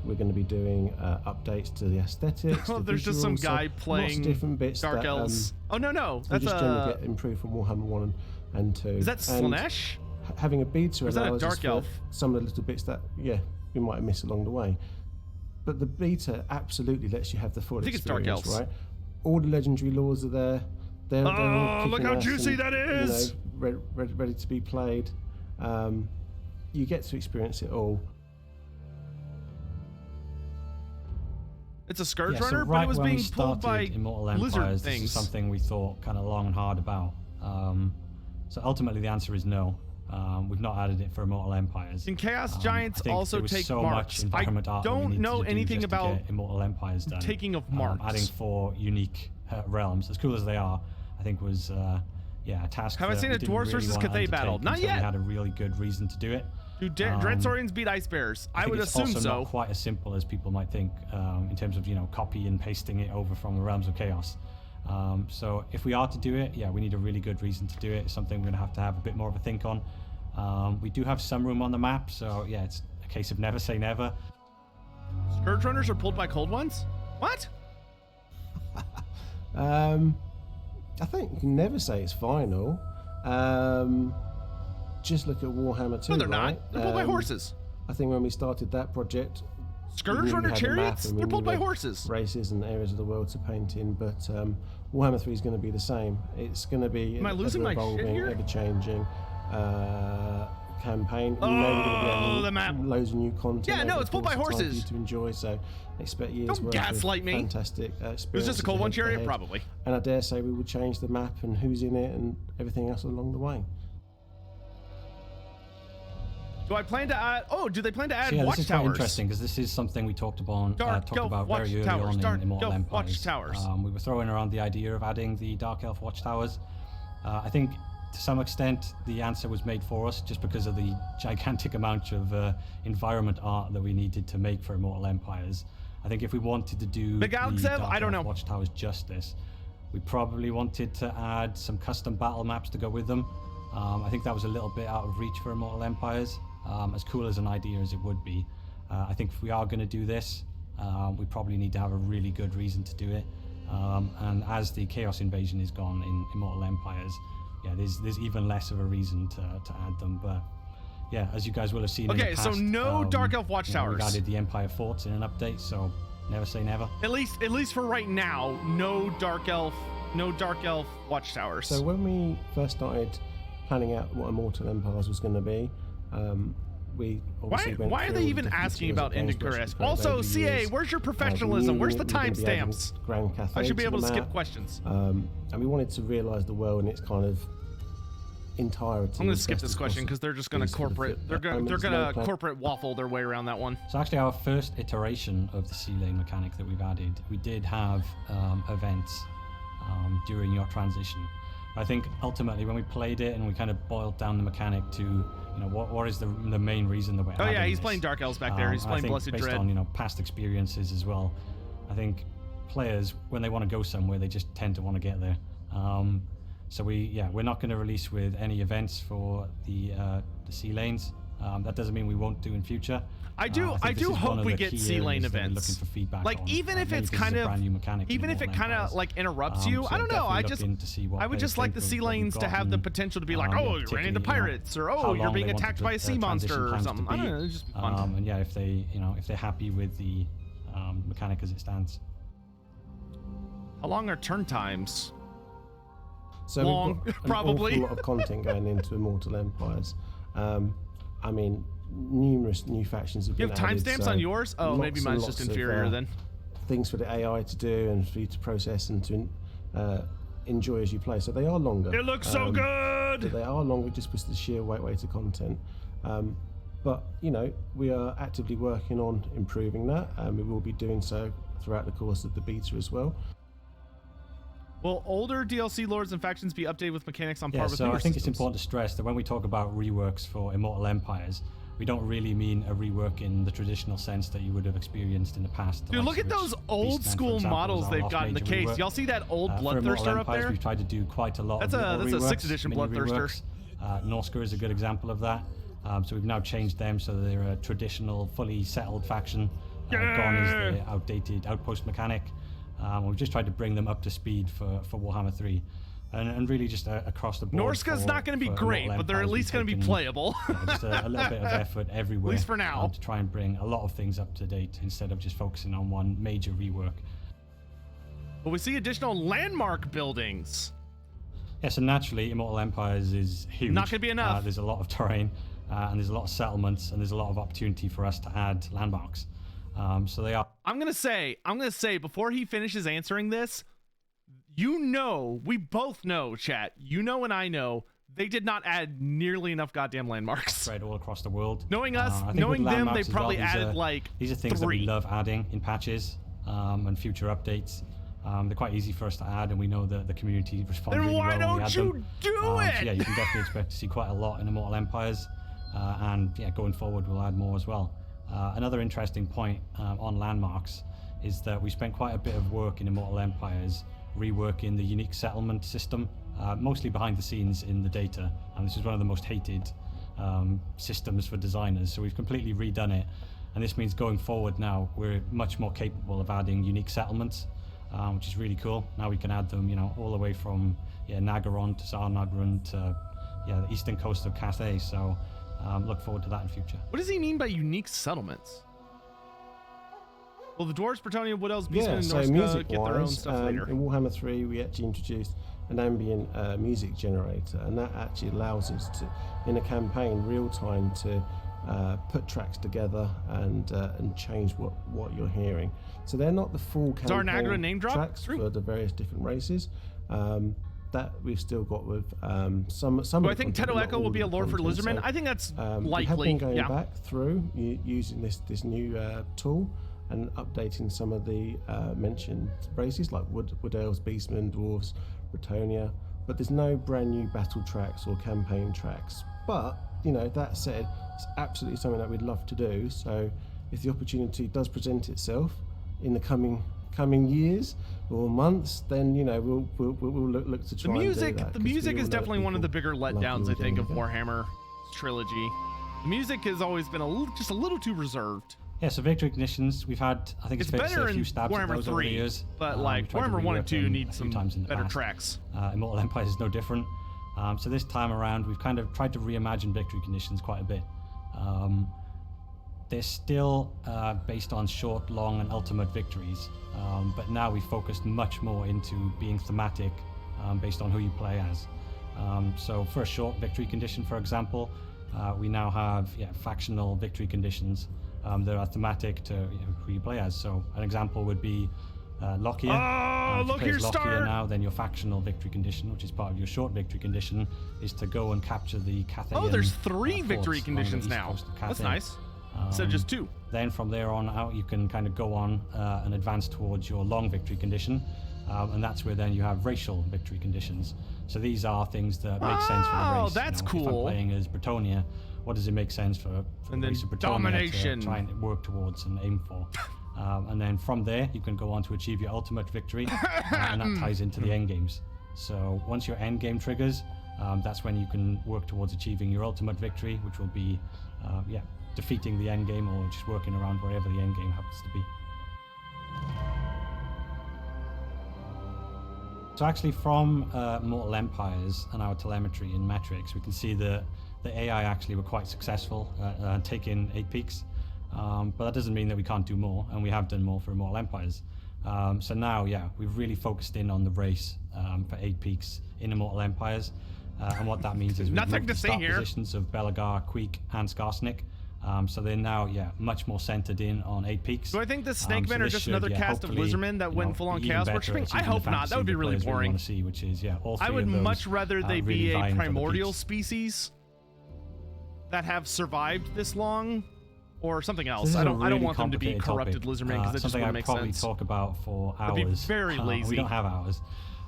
We're going to be doing updates to the aesthetics. Oh, there's just some guy playing different bits Dark that, Elves. Oh no, that's just generally get improved from Warhammer 1 and 2. Is that Slanesh? Having a beta allows us Elf? for some of the little bits that we might have missed along the way. But the beta absolutely lets you have the full experience, Dark Elves. right? All the legendary laws are there. They're all look how juicy and, that is! You know, ready to be played. You get to experience it all. It's a Scourge so Runner, right but it was when being we pulled started by Immortal lizard Empires, this is things. something we thought kind of long and hard about. So ultimately the answer is no. We've not added it for Immortal Empires. Can Chaos I Giants think also there was take so marks? much environment I art that we don't needed know to do anything just to about get Immortal Empires done. taking of marks. Adding 4 unique realms, as cool as they are, I think was a task. Have I seen a Dwarfs versus Cathay battle? Not yet. We had a really good reason to do it. Do Dreadsaurians beat Ice Bears? I would assume it's also so. not quite as simple as people might think in terms of copy and pasting it over from the Realms of Chaos. So if we are to do it, we need a really good reason to do it. It's something we're going to have a bit more of a think on. We do have some room on the map, so it's a case of never say never. Scourge Runners are pulled by cold ones? What? I think you can never say it's final. Just look at Warhammer 2. No, they're right? not. They're pulled by horses. I think when we started that project, Scourge Runner chariots? They're pulled by horses. Races and areas of the world to paint in, but Warhammer 3 is going to be the same. It's going to be Am I losing my shit here? ever-changing campaign. The map. Loads of new content. Yeah, no, it's pulled by horses. For you to enjoy, so expect years Don't worth gaslight of me. fantastic experience. It was just a cold one chariot, probably. And I dare say we will change the map and who's in it and everything else along the way. Do I plan to add? Oh, do they plan to add This is quite watchtowers? interesting because this is something we talked about very early on in Immortal Empires. Watchtowers. We were throwing around the idea of adding the Dark Elf watchtowers. I think to some extent the answer was made for us just because of the gigantic amount of environment art that we needed to make for Immortal Empires. I think if we wanted to do the Dark Elf watchtowers justice, we probably wanted to add some custom battle maps to go with them. I think that was a little bit out of reach for Immortal Empires. As cool as an idea as it would be, I think if we are going to do this, we probably need to have a really good reason to do it. And as the Chaos Invasion is gone in Immortal Empires, there's even less of a reason to add them. But as you guys will have seen in the past, so no Dark Elf watchtowers. We've added the Empire forts in an update, so never say never. At least for right now, no Dark Elf watchtowers. So when we first started planning out what Immortal Empires was going to be, we obviously why are they even asking about Indicurus? Also, CA, where's your professionalism? Where's the timestamps? I should be able to skip questions. And we wanted to realize the world in its kind of entirety. I'm going to skip this question because they're just going to corporate waffle their way around that one. So actually, our first iteration of the sea lane mechanic that we've added, we did have events during your transition. I think ultimately when we played it and we kind of boiled down the mechanic to, what is the main reason that we're adding he's this. playing Dark Elves back there. He's playing Blessed based Dread. on, past experiences as well. I think players, when they want to go somewhere, they just tend to want to get there. So we're not going to release with any events for the sea lanes. That doesn't mean we won't do in future. I do hope we get sea lane events. Looking for feedback like on. even if it's kind of like interrupts you. I don't know. I would just like the sea lanes to have the potential to be like, oh, you ran into pirates, or oh, you're being attacked by a sea monster or something. I don't know. It'd just be fun. And if they're happy with the mechanic as it stands. How long are turn times? So long, we've got probably. An awful lot of content going into Immortal Empires. I mean, numerous new factions have You been have added, timestamps so on yours? Oh, maybe lots and mine's just lots of, inferior then. things for the AI to do and for you to process and to enjoy as you play. So they are longer. It looks so good! But they are longer just because of the sheer weight of content. But, you know, we are actively working on improving that, and we will be doing so throughout the course of the beta as well. Will older DLC lords and factions be updated with mechanics on par with so newer I think systems? it's important to stress that when we talk about reworks for Immortal Empires, we don't really mean a rework in the traditional sense that you would have experienced in the past. Dude, look at those old school models they've got in the case. Y'all see that old Bloodthirster up there? We've tried to do quite a lot that's of a 6th edition Bloodthirster. Norska is a good example of that. So we've now changed them so they're a traditional, fully settled faction. Gone is the outdated outpost mechanic. We've just tried to bring them up to speed for Warhammer 3. And really just across the board. Norska's not going to be great, but they're at least going to be playable. Just a little bit of effort everywhere. At least for now. To try and bring a lot of things up to date instead of just focusing on one major rework. But we see additional landmark buildings. Yeah, so naturally, Immortal Empires is huge. Not going to be enough. There's a lot of terrain, and there's a lot of settlements, and there's a lot of opportunity for us to add landmarks. So they are. I'm gonna say before he finishes answering this, you know, we both know, chat. You know, and I know they did not add nearly enough goddamn landmarks. Spread all across the world. Knowing us, I think knowing with them, they landmarks as probably well, added like these are things 3. that we love adding in patches and future updates. They're quite easy for us to add, and we know that the community responds Then really why well when we don't add you them. do So it? yeah, you can definitely expect to see quite a lot in Immortal Empires, and yeah, going forward we'll add more as well. Another interesting point on landmarks is that we spent quite a bit of work in Immortal Empires reworking the unique settlement system, mostly behind the scenes in the data, and this is one of the most hated systems for designers, so we've completely redone it, and this means going forward now we're much more capable of adding unique settlements, which is really cool. Now we can add them, you know, all the way from Nagaron to Sarnagrun to the eastern coast of Cathay, so look forward to that in future. What does he mean by unique settlements? Well, the Dwarfs, Bretonnia, Wood Elves, Beastmen, and Norska get their own stuff later. In Warhammer 3, we actually introduced an ambient music generator, and that actually allows us to, in a campaign, real time, to put tracks together and change what you're hearing. So they're not the full campaign name drop? tracks for the various different races. That we've still got with some. Do I think Teto Echo will be a lord for Lizardmen? So, I think that's likely. We have been going back through using this new tool and updating some of the mentioned races like Wood Elves, Beastmen, Dwarfs, Bretonnia, but there's no brand new battle tracks or campaign tracks. But you know, that said, it's absolutely something that we'd love to do. So if the opportunity does present itself in the coming years or months, then you know we'll look to try and do that. The music is definitely one of the bigger letdowns, I think, of Warhammer trilogy. The music has always been just a little too reserved. Yeah, so Victory Ignitions, we've had, I think it's fair to say, a few stabs at Warhammer those 3, over the years. But like Warhammer 1 and 2 need some better past. tracks. Immortal Empires is no different. So this time around, we've kind of tried to reimagine Victory Conditions quite a bit. They're still based on short, long, and ultimate victories, but now we focused much more into being thematic based on who you play as. So for a short victory condition, for example, we now have factional victory conditions that are thematic to who you play as. So an example would be Lockyer. Oh, look here, Lockyer now, then your factional victory condition, which is part of your short victory condition, is to go and capture the Cathay. Oh, there's 3 victory conditions now. That's nice. Instead of just 2. Then from there on out, you can kind of go on and advance towards your long victory condition. And that's where then you have racial victory conditions. So these are things that make sense for the race. Oh, that's cool. If I'm playing as Bretonnia, what does it make sense for and the then race of Bretonnia Domination to try and work towards and aim for? And then from there, you can go on to achieve your ultimate victory, and that ties into the end games. So once your end game triggers, that's when you can work towards achieving your ultimate victory, which will be, defeating the end game or just working around wherever the end game happens to be. So actually from Mortal Empires and our telemetry and metrics, we can see that the AI actually were quite successful at taking 8 peaks. But that doesn't mean that we can't do more, and we have done more for Immortal Empires. So now, we've really focused in on the race for 8 peaks in Immortal Empires. And what that means is we've moved the start positions of Belagar, Queek, and Skarsnik So they're now, much more centered in on 8 peaks. Do I think the Snakemen so are this just should, another cast of hopefully, Lizardmen that went full on Chaos Worshipping? I hope not. That would be really boring. Want to see, which is, all I three would of those, much rather they really be a vying for the primordial peaks. species that have survived this long, or something So else. this is I a don't really want them to be complicated corrupted topic. Lizardmen because it just Something wouldn't I'd make probably sense. talk about for hours. It'd be very lazy. We don't have hours.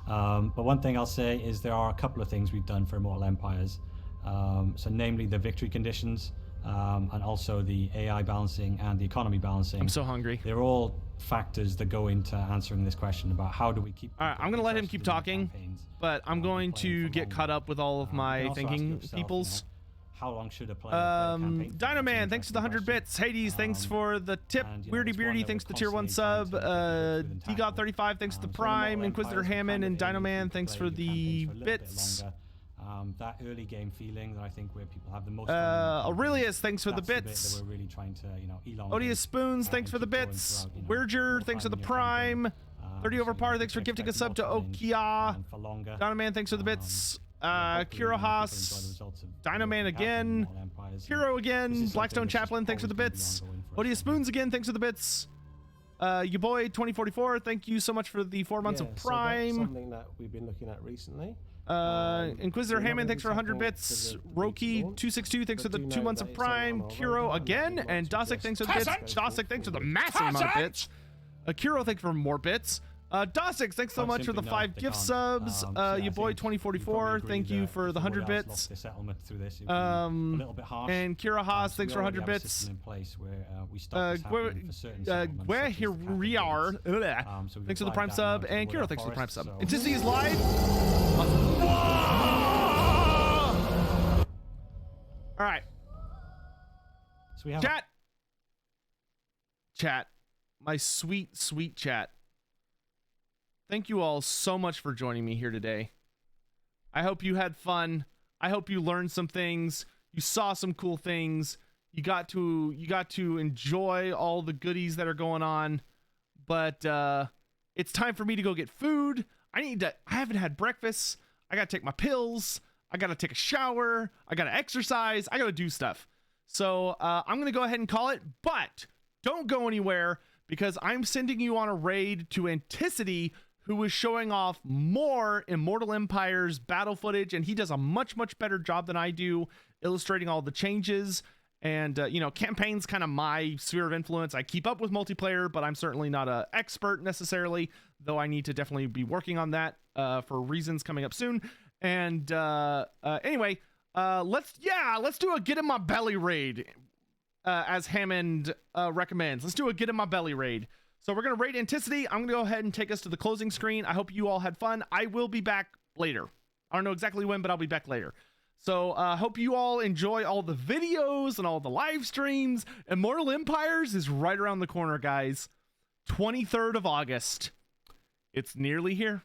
But one thing I'll say is there are a couple of things we've done for Immortal Empires. So namely the victory conditions, and also the AI balancing and the economy balancing. I'm so hungry. They're all factors that go into answering this question about how do we keep. All right, I'm gonna let him interested keep in the talking, campaigns, but I'm going playing to for get longer. caught up with all of You my can also ask thinking yourself, peoples. how long should a player play a campaign? Dino Man, thanks for the 100 bits. Hades, thanks for the tip. and, Weirdy it's one Beardy, that thanks we're for the tier 1 constantly sub. trying to get through and tackle. DGod35, thanks for the So Prime. Immortal Inquisitor Empires, we're Hammond kind and of Dino aiming Man, to thanks play for the campaigns for a little bit bits. longer. That early game feeling that I think where people have the most fun in the Aurelius, thanks for the that's the bit bits. that we're really trying to, elongate, Odious Spoons, thanks and for the keep going bits. throughout, Weirger, more thanks for the time in your campaign. Prime. 30 over par, thanks for you can gifting a expect sub to more time Okia. and for longer. Dino Man, thanks for the bits. Kiro Hopefully, people enjoy the Haas. results of Dino Man what happened in again. Immortal Empires, and Hero this again. is something Blackstone that's just Chaplain, thanks for the always gonna be bits. ongoing for us, Odious I think. Spoons again, thanks for the bits. Your boy 2044, thank you so much for the 4 months of So that's Prime. something that we've been looking at recently. Inquisitor we're not Hammond, gonna thanks be for 100 tackling it bits. for the Roki launch, 262, thanks for but the do 2 know months that of it's something Prime. on our Kiro radar again, that we'd and like to Dosic, thanks for the suggest bits. goes Dosic, thanks for the forward. massive amount of bits. Kiro, thanks for more bits. Dosic, thanks so Quite much for the simply, no, 5 they gift can't. subs. So I Your boy think you 2044, probably agree thank you that for if the 100 somebody else bits. lost their settlement through this, it would be a little bit harsh. And Kira Haas, So thanks we for already 100 have a bits. system in place where we stop this happening for certain settlements, Where such as here the Cathay we are. Gates. So we've Thanks for the applied Prime that sub, now to and the Kiro, Woodland thanks for the Prime Forest, sub. so- Intensity is live. All right, So we have chat, my sweet, sweet chat. Thank you all so much for joining me here today. I hope you had fun. I hope you learned some things. You saw some cool things. You got to enjoy all the goodies that are going on. But it's time for me to go get food. I haven't had breakfast. I gotta take my pills. I gotta take a shower. I gotta exercise. I gotta do stuff. So I'm gonna go ahead and call it, but don't go anywhere because I'm sending you on a raid to Enticity, who is showing off more Immortal Empires battle footage, and he does a much, much better job than I do illustrating all the changes. And, campaign's kind of my sphere of influence. I keep up with multiplayer, but I'm certainly not an expert necessarily, though I need to definitely be working on that for reasons coming up soon. And anyway, let's do a Get in My Belly raid, as Hammond recommends. Let's do a Get in My Belly raid. So we're going to raid Enticity. I'm going to go ahead and take us to the closing screen. I hope you all had fun. I will be back later. I don't know exactly when, but I'll be back later. So hope you all enjoy all the videos and all the live streams. Immortal Empires is right around the corner, guys. 23rd of August. It's nearly here.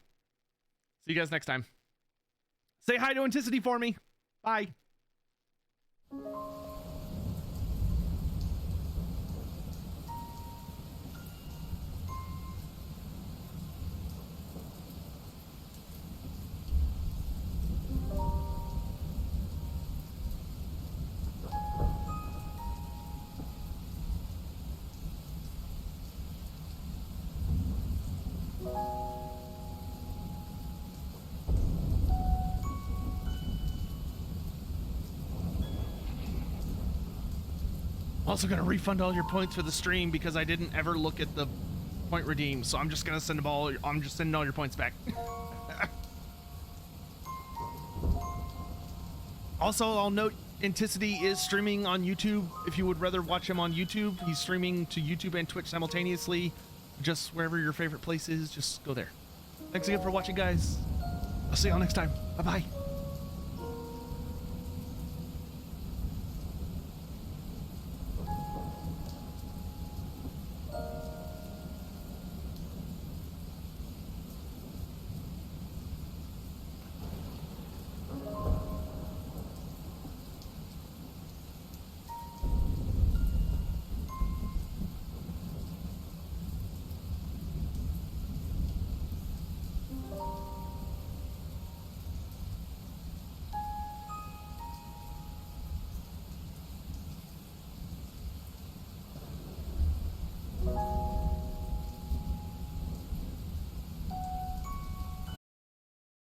See you guys next time. Say hi to Enticity for me. Bye. Also gonna refund all your points for the stream because I didn't ever look at the point redeem, so I'm just gonna send them all. I'm just sending all your points back. Also, I'll note Enticity is streaming on YouTube. If you would rather watch him on YouTube, he's streaming to YouTube and Twitch simultaneously. Just wherever your favorite place is, just go there. Thanks again for watching, guys. I'll see y'all next time. Bye bye.